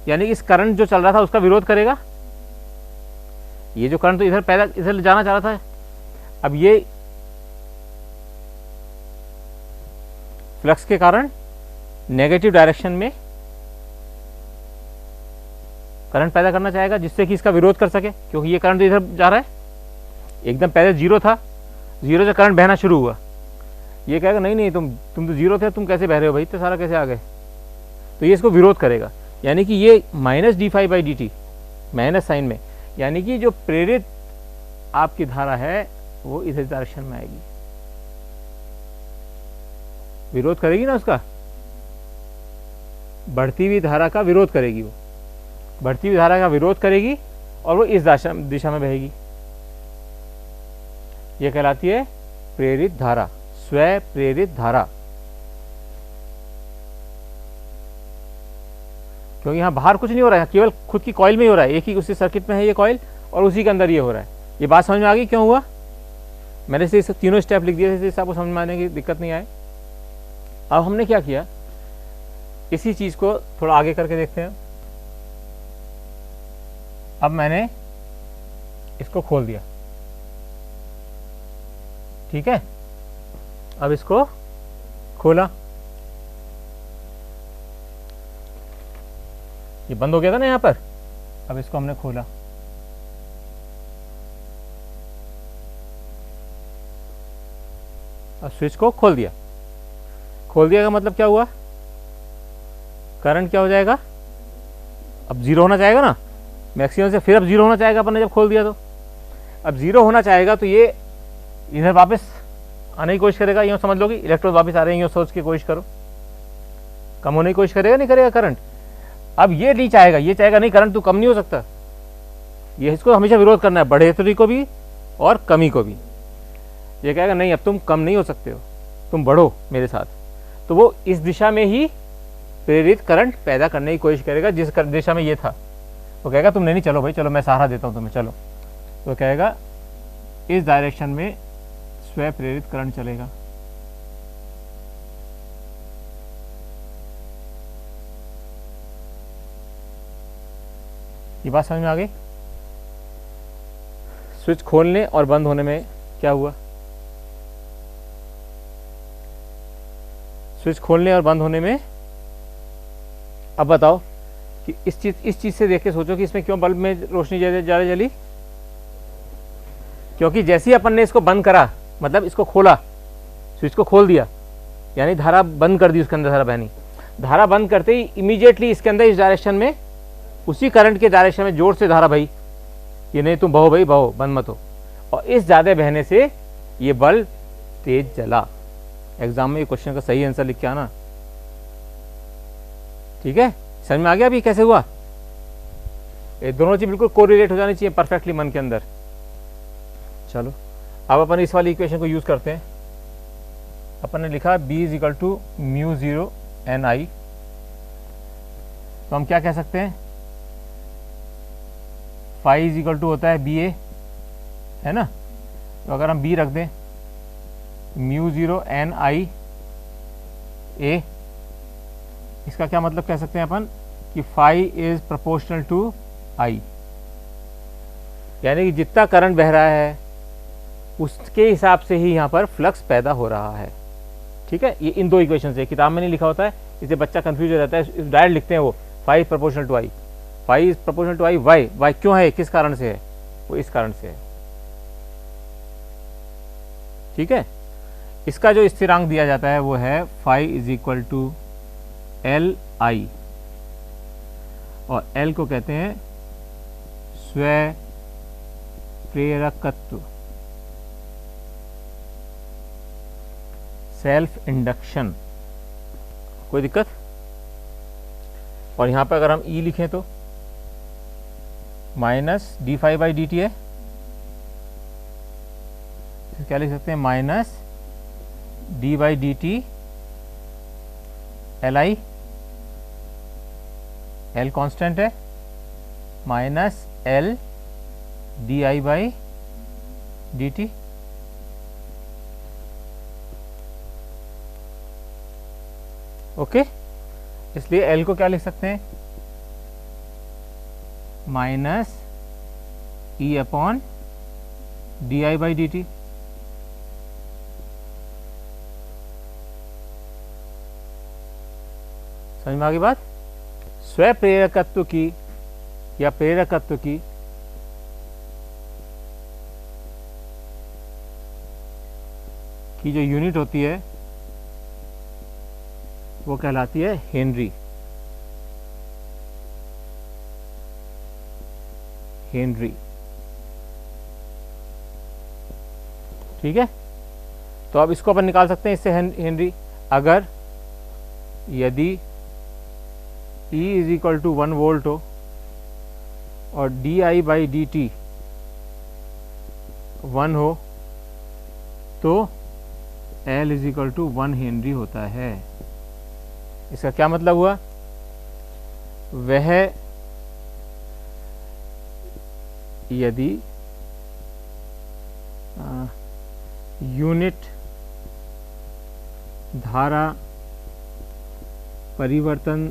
यानी इस करंट जो चल रहा था उसका विरोध करेगा। ये जो करंट तो इधर पैदा, इधर जाना चाह रहा था, अब ये फ्लक्स के कारण नेगेटिव डायरेक्शन में करंट पैदा करना चाहेगा, जिससे कि इसका विरोध कर सके, क्योंकि ये करंट तो इधर जा रहा है। एकदम पहले जीरो था, जीरो से करंट बहना शुरू हुआ, ये कहेगा नहीं नहीं, तुम तो जीरो थे, तुम कैसे बह रहे हो भाई, तो सारा कैसे आ गए, तो ये इसको विरोध करेगा। यानी कि ये minus D phi by D t, minus sign में, यानी कि जो प्रेरित आपकी धारा है वो इधर डायरेक्शन में आएगी, विरोध करेगी ना उसका, बढ़ती हुई धारा का विरोध करेगी, वो बढ़ती हुई धारा का विरोध करेगी और वो इस दिशा में बहेगी। यह कहलाती है प्रेरित धारा, स्वयं प्रेरित धारा। क्योंकि यहाँ बाहर कुछ नहीं हो रहा है, केवल खुद की कॉइल में ही हो रहा है, एक ही उसी सर्किट में है ये कॉइल और उसी के अंदर ये हो रहा है। ये बात समझ में आ गई क्यों हुआ? मैंने इसे तीनों स्टेप लिख दिए जिससे आपको समझ में आने की दिक्कत नहीं आए। अब हमने क्या किया, इसी चीज़ को थोड़ा आगे करके देखते हैं। अब मैंने इसको खोल दिया, ठीक है। अब इसको खोला, ये बंद हो गया था ना यहाँ पर। अब इसको हमने खोला, अब स्विच को खोल दिया। खोल दिया का मतलब क्या हुआ, करंट क्या हो जाएगा, अब जीरो होना चाहेगा ना मैक्सिमम से, फिर अब जीरो होना चाहेगा अपन ने जब खोल दिया तो। अब जीरो होना चाहेगा तो ये इधर वापस आने की कोशिश करेगा, यूँ समझ लो कि इलेक्ट्रॉन वापस आ रहे हैं, यूँ सोच के कोशिश करो। कम होने की कोशिश करेगा, नहीं करेगा करंट। अब ये नहीं चाहेगा, ये चाहेगा नहीं करंट तो कम नहीं हो सकता, ये इसको हमेशा विरोध करना है, बढ़ोतरी को भी और कमी को भी। ये कहेगा नहीं अब तुम कम नहीं हो सकते हो, तुम बढ़ो मेरे साथ। तो वो इस दिशा में ही प्रेरित करंट पैदा करने की कोशिश करेगा जिस दिशा में ये था। वो कहेगा तुम नहीं चलो भाई, चलो मैं सहारा देता हूँ तुम्हें, चलो। तो कहेगा इस डायरेक्शन में स्वयं प्रेरित करंट चलेगा। ये बात समझ में आ गई? स्विच खोलने और बंद होने में क्या हुआ, स्विच खोलने और बंद होने में, अब बताओ कि इस चीज से देख के सोचो कि इसमें क्यों बल्ब में रोशनी ज़्यादा जली। क्योंकि जैसे ही अपन ने इसको बंद करा, मतलब इसको खोला, स्विच को खोल दिया, यानी धारा बंद कर दी, उसके अंदर धारा बहनी। धारा बंद करते ही इमीडिएटली इसके अंदर इस डायरेक्शन में, उसी करंट के डायरेक्शन में जोर से धारा बही। ये नहीं तुम बहो भाई बहो, बंद मत हो। और इस ज़्यादा बहने से ये बल्ब तेज जला। एग्जाम में ये क्वेश्चन का सही आंसर लिख के आना, ठीक है। समझ में आ गया अभी कैसे हुआ? ये दोनों चीज बिल्कुल कोरिलेट हो जानी चाहिए परफेक्टली मन के अंदर। चलो अब अपन इस वाली इक्वेशन को यूज करते हैं। अपन ने लिखा B is equal to mu 0 N I. तो हम क्या कह सकते हैं, फाई इज इक्वल टू होता है बी ए, है ना। तो अगर हम B रख दें, म्यू 0 एन आई ए, इसका क्या मतलब कह सकते हैं अपन कि फाई इज प्रोपोर्शनल टू आई, यानी कि जितना करंट बह रहा है उसके हिसाब से ही यहाँ पर फ्लक्स पैदा हो रहा है, ठीक है। ये इन दो इक्वेशन से, किताब में नहीं लिखा होता है, इससे बच्चा कंफ्यूज हो जाता है, डायरेक्ट लिखते हैं वो phi is proportional to I. Phi is proportional to I, why, why क्यों है, किस कारण से है, वो इस कारण से है, ठीक है। इसका जो स्थिरांक दिया जाता है वो है phi is equal to L I, और एल को कहते हैं स्वयं प्रेरकत्व, सेल्फ इंडक्शन। कोई दिक्कत? और यहां पर अगर हम ई लिखें तो minus D phi by D T है, क्या लिख सकते हैं, minus D by D T L I, L constant है, minus L D I by D T. Okay, इसलिए एल को क्या लिख सकते हैं, minus E upon D I by D T. समझ में आ गई बात? स्वयं प्रेरकत्व की या प्रेरकत्व की जो यूनिट होती है वो कहलाती है हेनरी। हेनरी, ठीक है। तो अब इसको अपन निकाल सकते हैं इससे हेनरी, अगर यदि E is equal to 1 volt हो और d I by D t 1 हो तो L is equal to 1 henry होता है। इसका क्या मतलब हुआ, वह यदि यूनिट धारा परिवर्तन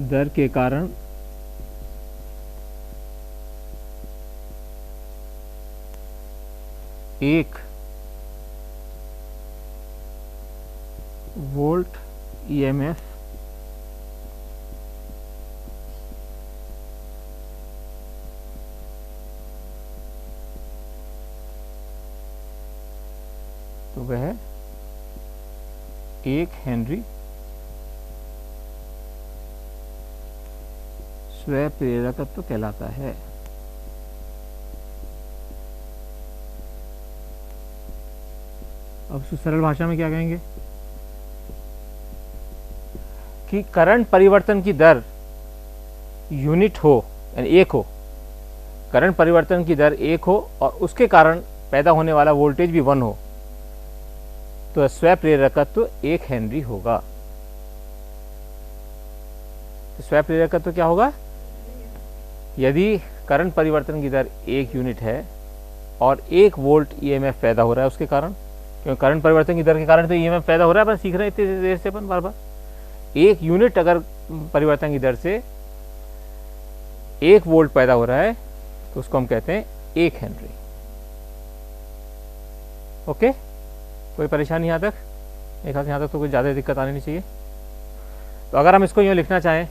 दर के कारण एक वोल्ट ईएमएफ तो वह 1 हेनरी स्वयं प्रेरकत्व कहलाता है। अब सरल भाषा में क्या कहेंगे कि करंट परिवर्तन की दर यूनिट हो, यानी 1 हो, करंट परिवर्तन की दर 1 हो और उसके कारण पैदा होने वाला वोल्टेज भी 1 हो, तो स्वयं प्रेरकत्व 1 हेनरी होगा। तो स्वयं प्रेरकत्व क्या होगा? यदि करंट परिवर्तन की दर 1 यूनिट है और 1 वोल्ट ईएमएफ पैदा हो रहा है उसके कारण, क्योंकि करंट परिवर्तन की दर के कारण तो ईएमएफ पैदा हो रहा है, बस सीख रहे हैं इतनी देर से अपन बार बार। 1 यूनिट अगर परिवर्तन की दर से 1 वोल्ट पैदा हो रहा है तो उसको हम कहते हैं 1 हेनरी। ओके, कोई परेशानी यहाँ तक? एक हाथ यहाँ तक तो कुछ ज़्यादा दिक्कत आनी नहीं चाहिए। तो अगर हम इसको यूँ लिखना चाहें,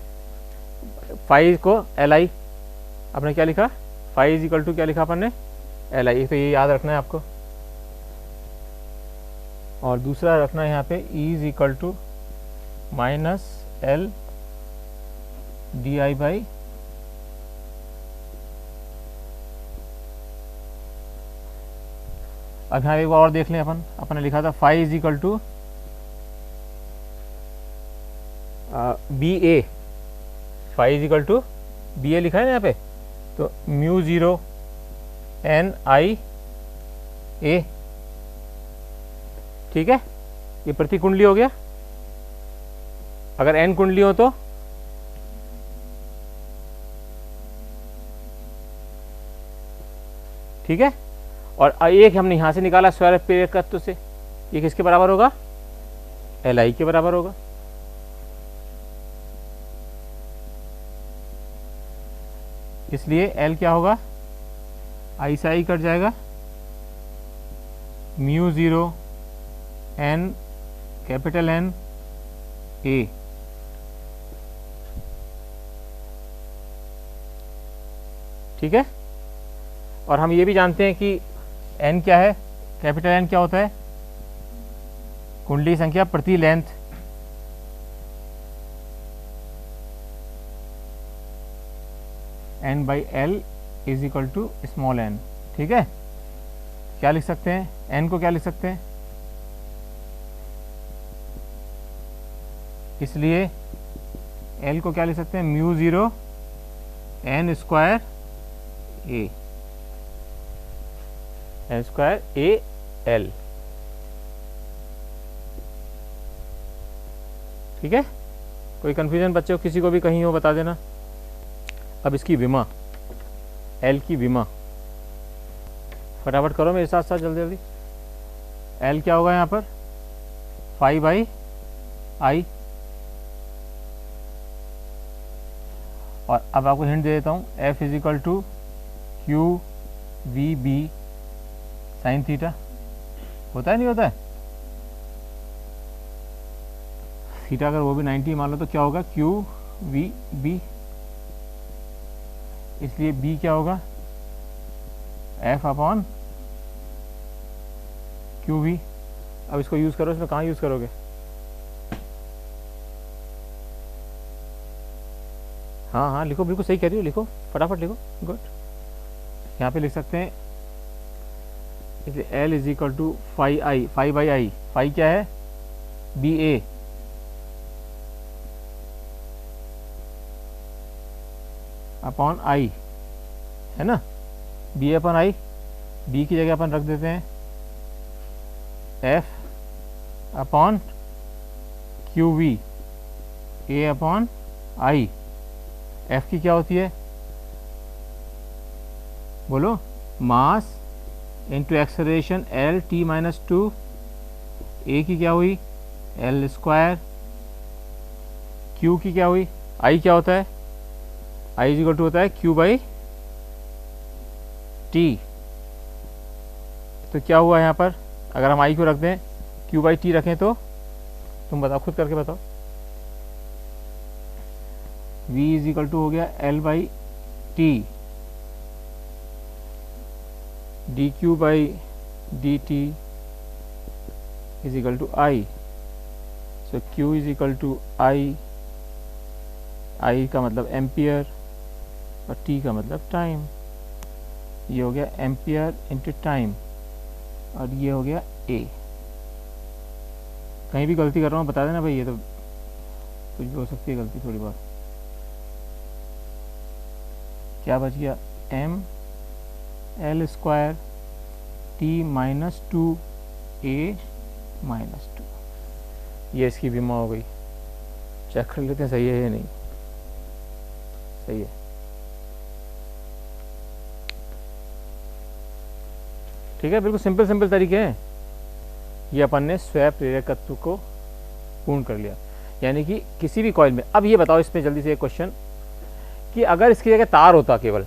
फाई को एल आई, आपने क्या लिखा? फाई इज इक्वल टू क्या लिखा अपन ने? L I. तो ये याद रखना है आपको। और दूसरा रखना है यहाँ पे E is equal to minus L D I by अब यहाँ एक बार और देख लें, अपन ने लिखा था phi is equal to B A, phi is equal to B A लिखा है ना यहाँ पे, तो म्यू 0 एन आई ए, ठीक है। ये प्रति कुंडली हो गया। अगर एन कुंडली हो तो ठीक है। और एक हमने यहां से निकाला स्वयं प्रेरकत्व से, ये किसके बराबर होगा? एल आई के बराबर होगा। इसलिए एल क्या होगा? आई से आई कट जाएगा, mu 0 N capital N A, ठीक है। और हम ये भी जानते हैं कि एन क्या है? कैपिटल एन क्या होता है? कुंडली संख्या प्रति length. N by L is equal to small N, ठीक है। क्या लिख सकते हैं? एन को क्या लिख सकते हैं? इसलिए एल को क्या लिख सकते हैं? Mu 0 N square A, N square A L, ठीक है। कोई कंफ्यूजन बच्चों किसी को भी कहीं हो बता देना। अब इसकी विमा, एल की विमा फटाफट करो मेरे साथ साथ जल्दी जल्दी। एल क्या होगा यहाँ पर? Phi by I. और अब आपको हिंट दे देता हूँ, F is equal to Q V B sine theta. होता है नहीं होता है? थीटा अगर वो भी 90 मान लो तो क्या होगा? Q V B. इसलिए बी क्या होगा? F upon Q V. अब इसको यूज करो, इसमें कहाँ यूज करोगे? हाँ हाँ लिखो, बिल्कुल सही कह रही हो, लिखो फटाफट लिखो, गुड। यहाँ पे लिख सकते हैं, इसलिए L is equal to phi I, phi by I. Phi क्या है? बी ए अपॉन आई, है ना। B A upon I, B की जगह अपन रख देते हैं F upon Q V, A upon I. F की क्या होती है बोलो, mass into acceleration L T minus two. A की क्या हुई एल स्क्वायर। क्यू की क्या हुई, आई क्या होता है, आई इज इक्वल टू होता है क्यू बाई टी। तो क्या हुआ यहाँ पर, अगर हम आई को रख दें क्यू बाई टी रखें तो तुम बताओ, खुद करके बताओ। v इज इक्वल टू हो गया L by T D Q by D T is equal to I. So q is equal to I, I का मतलब एम्पियर और t का मतलब टाइम। ये हो गया एम्पियर इंटू टाइम और ये हो गया a। कहीं भी गलती कर रहा हूँ बता देना भाई, ये तो कुछ भी हो सकती है गलती थोड़ी बहुत। क्या बच गया m L square T minus two A minus two. ये इसकी बीमा हो गई। चेक कर लेते हैं सही है या नहीं। सही है, ठीक है, बिल्कुल सिंपल सिंपल तरीके हैं। ये अपन ने स्वयं प्रेरकत्व को पूर्ण कर लिया, यानी कि किसी भी कॉइल में। अब ये बताओ इसमें जल्दी से एक क्वेश्चन कि अगर इसकी जगह तार होता केवल,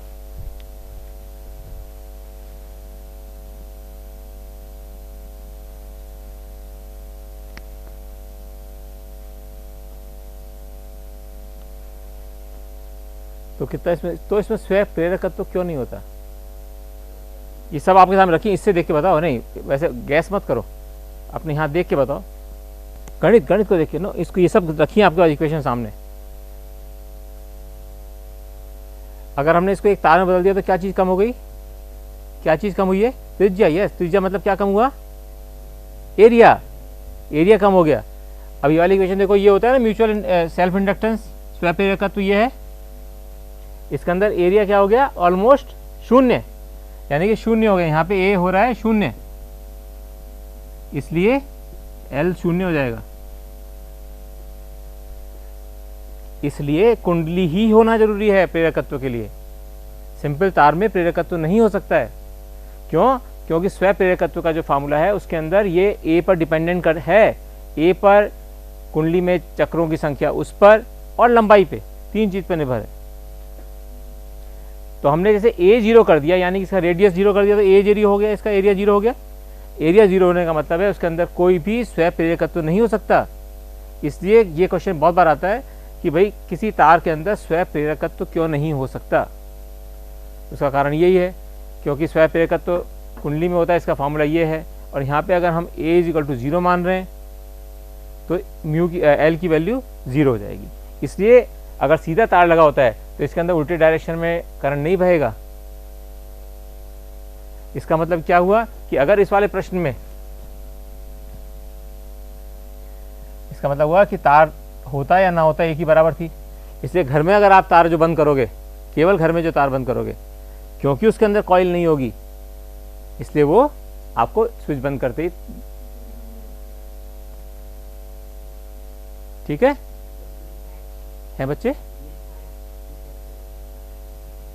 तो कितना इसमें, तो इसमें स्वयं प्रेरकत्व तो क्यों नहीं होता। ये सब आपके सामने रखिए, इससे देख के बताओ। नहीं वैसे गैस मत करो, अपने हाथ देख के बताओ, गणित को देख के नो, इसको ये सब रखिए आपके पास इक्वेशन सामने। अगर हमने इसको एक तार में बदल दिया तो क्या चीज़ कम हो गई, क्या चीज़ कम हुई है, त्रिज्या। यस, त्रिज्या मतलब क्या कम हुआ, एरिया, एरिया कम हो गया। अब ये वाली इक्वेशन देखो, ये होता है ना म्यूचुअल सेल्फ इंडक्टेंस, स्वयं प्रेरकत्व तो ये है। इसके अंदर एरिया क्या हो गया, ऑलमोस्ट शून्य, यानी कि शून्य हो गया। यहाँ पे ए हो रहा है शून्य, इसलिए एल शून्य हो जाएगा। इसलिए कुंडली ही होना जरूरी है प्रेरकत्व के लिए। सिंपल तार में प्रेरकत्व नहीं हो सकता है। क्यों, क्योंकि स्वयं प्रेरकत्व का जो फार्मूला है उसके अंदर ये ए पर डिपेंडेंट है। ए पर, कुंडली में चक्रों की संख्या उस पर, और लंबाई पे, तीन चीज पर निर्भर है। तो हमने जैसे ए जीरो कर दिया, यानी कि इसका रेडियस जीरो कर दिया, तो ए जीरो हो गया, इसका एरिया जीरो हो गया। एरिया जीरो होने का मतलब है उसके अंदर कोई भी स्वयं प्रेरकत्व नहीं हो सकता। इसलिए ये क्वेश्चन बहुत बार आता है कि भाई किसी तार के अंदर स्वयं प्रेरकत्व क्यों नहीं हो सकता। उसका कारण यही है क्योंकि स्वयं प्रेरकत्व कुंडली में होता है, इसका फॉर्मूला ये है। और यहाँ पे अगर हम ए इज इक्वल टू जीरो मान रहे हैं तो म्यू की एल की वैल्यू जीरो हो जाएगी। इसलिए अगर सीधा तार लगा होता है तो इसके अंदर उल्टे डायरेक्शन में करंट नहीं बहेगा। इसका मतलब क्या हुआ कि अगर इस वाले प्रश्न में, इसका मतलब हुआ कि तार होता या ना होता एक ही बराबर थी। इसलिए घर में अगर आप तार जो बंद करोगे, केवल घर में जो तार बंद करोगे, क्योंकि उसके अंदर कॉइल नहीं होगी, इसलिए वो आपको स्विच बंद करते ही, ठीक है बच्चे।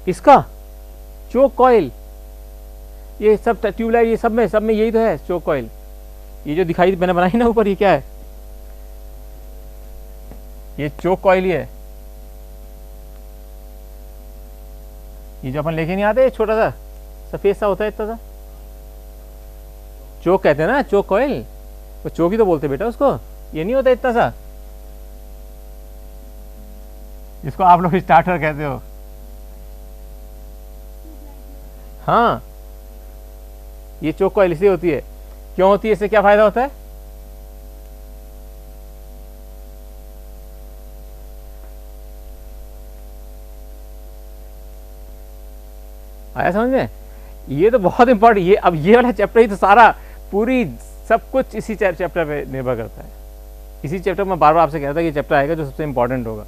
इसका चोक कॉइल, ये सब ट्यूबलाइट, ये सब में यही तो है चोक कॉइल। ये जो दिखाई मैंने बनाई ना ऊपर, ये क्या है, ये चोक कॉइल ही है। ये जो अपन लेके नहीं आते, छोटा सा सफेद सा होता है इतना सा, चोक कहते हैं ना, चोक कॉइल। वो चोक ही तो बोलते बेटा उसको, ये नहीं होता इतना सा, जिसको आप लोग स्टार्टर कहते हो। हाँ, ये चोक कॉइल इसलिए होती है। क्यों होती है, इससे क्या फायदा होता है, आया समझ में। ये तो बहुत इंपॉर्टेंट, ये अब ये वाला चैप्टर ही तो सारा, पूरी सब कुछ इसी चैप्टर पे निर्भर करता है। इसी चैप्टर में बार बार आपसे कहता था कि चैप्टर आएगा जो सबसे इंपॉर्टेंट होगा।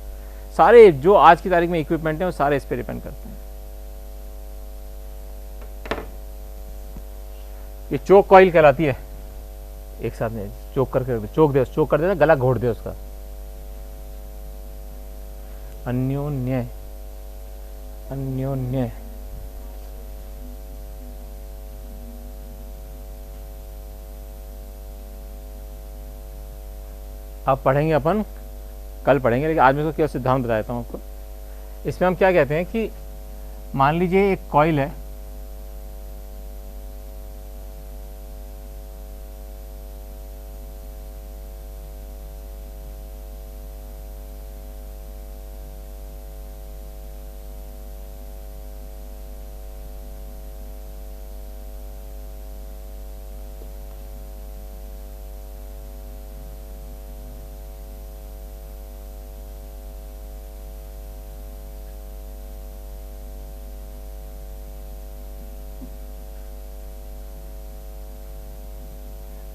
सारे जो आज की तारीख में इक्विपमेंट है वो सारे इस पे डिपेंड करते हैं। ये चोक कॉइल कहलाती है। एक साथ में चोक करके चोक कर देना, गला घोट दे उसका। अन्योन्य, अन्योन्य अब पढ़ेंगे अपन, कल पढ़ेंगे, लेकिन आज मैं इसको केवल सिद्धांत बता देता हूँ आपको। इसमें हम क्या कहते हैं कि मान लीजिए एक कॉइल है,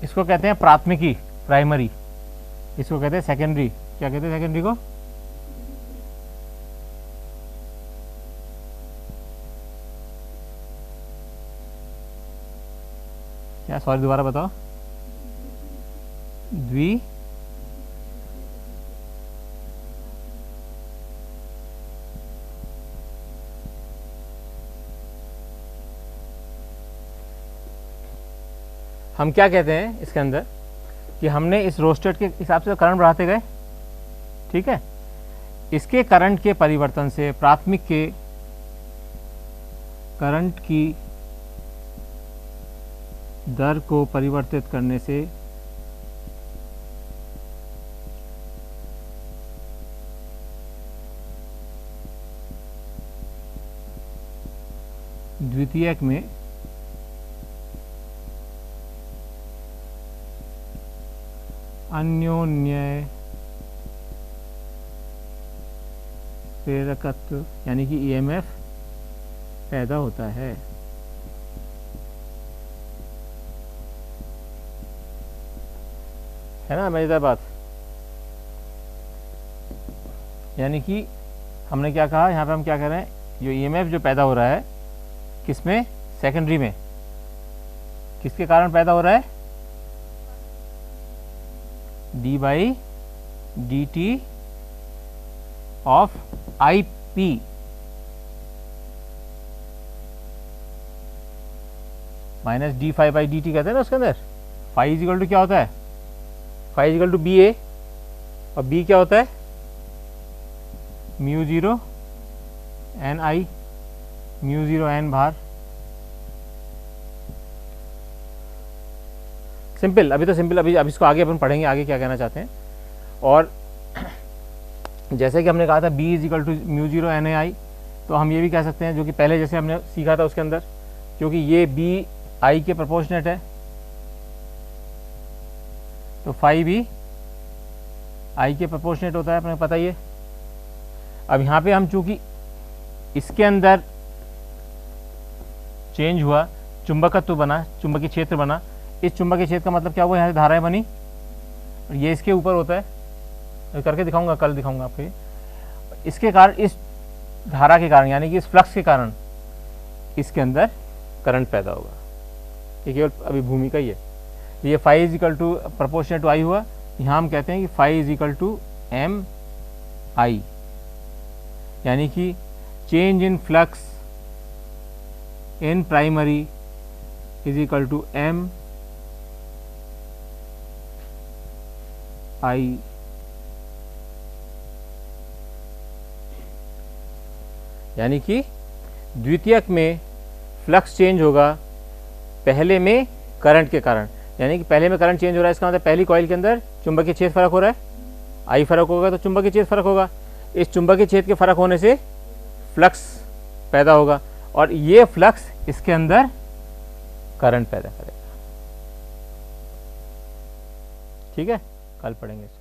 इसको कहते हैं प्राथमिकी, प्राइमरी, इसको कहते हैं सेकेंडरी। क्या कहते हैं सेकेंडरी को? क्या, सॉरी दोबारा बताओ। द्वि हम क्या कहते हैं इसके अंदर कि हमने इस रोस्टेट के हिसाब से करंट बढ़ाते गए, ठीक है। इसके करंट के परिवर्तन से प्राथमिक के करंट की दर को परिवर्तित करने से द्वितीयक में अन्योन्य प्रेरकत्व यानी कि ईएमएफ पैदा होता है। है ना मजेदार बात। यानी कि हमने क्या कहा, यहाँ पे हम क्या कर रहे हैं, जो ईएमएफ जो पैदा हो रहा है किसमें, सेकेंडरी में, किसके कारण पैदा हो रहा है, D by D t of I P minus D five by D T कहते हैं ना उसके अंदर। फाइव इज इक्वल टू क्या होता है, phi is equal to B A, और बी क्या होता है, mu zero N I, mu zero N बाहर। सिंपल, अभी तो सिंपल, अभी इसको आगे अपन पढ़ेंगे, आगे क्या कहना चाहते हैं। और जैसे कि हमने कहा था B is equal to mu zero N A I, तो हम ये भी कह सकते हैं, जो कि पहले जैसे हमने सीखा था उसके अंदर, क्योंकि ये B I के प्रोपोर्शनेट है, तो फाइव भी I के प्रोपोर्शनेट होता है, अपने पता ही है। अब यहाँ पे हम चूंकि इसके अंदर चेंज हुआ, चुंबकत्व बना, चुंबकीय क्षेत्र बना, इस चुंबकीय क्षेत्र का मतलब क्या हुआ, यहाँ से धाराएं बनी, और ये इसके ऊपर होता है, मैं करके दिखाऊंगा, कल दिखाऊंगा आपको। इसके कारण, इस धारा के कारण, यानी कि इस फ्लक्स के कारण इसके अंदर करंट पैदा होगा। ये केवल अभी भूमिका ही है। ये phi is equal to proportional to I हुआ, यहाँ हम कहते हैं कि phi is equal to M I, यानी कि change in flux in primary is equal to M I. यानी कि द्वितीयक में फ्लक्स चेंज होगा पहले में करंट के कारण, यानी कि पहले में करंट चेंज हो रहा है, इसका मतलब पहली कॉइल के अंदर चुंबकीय क्षेत्र फर्क हो रहा है, आई फर्क होगा तो चुंबकीय क्षेत्र फर्क होगा, इस चुंबकीय क्षेत्र के फर्क होने से फ्लक्स पैदा होगा, और ये फ्लक्स इसके अंदर करंट पैदा करेगा। ठीक है, कल पढ़ेंगे।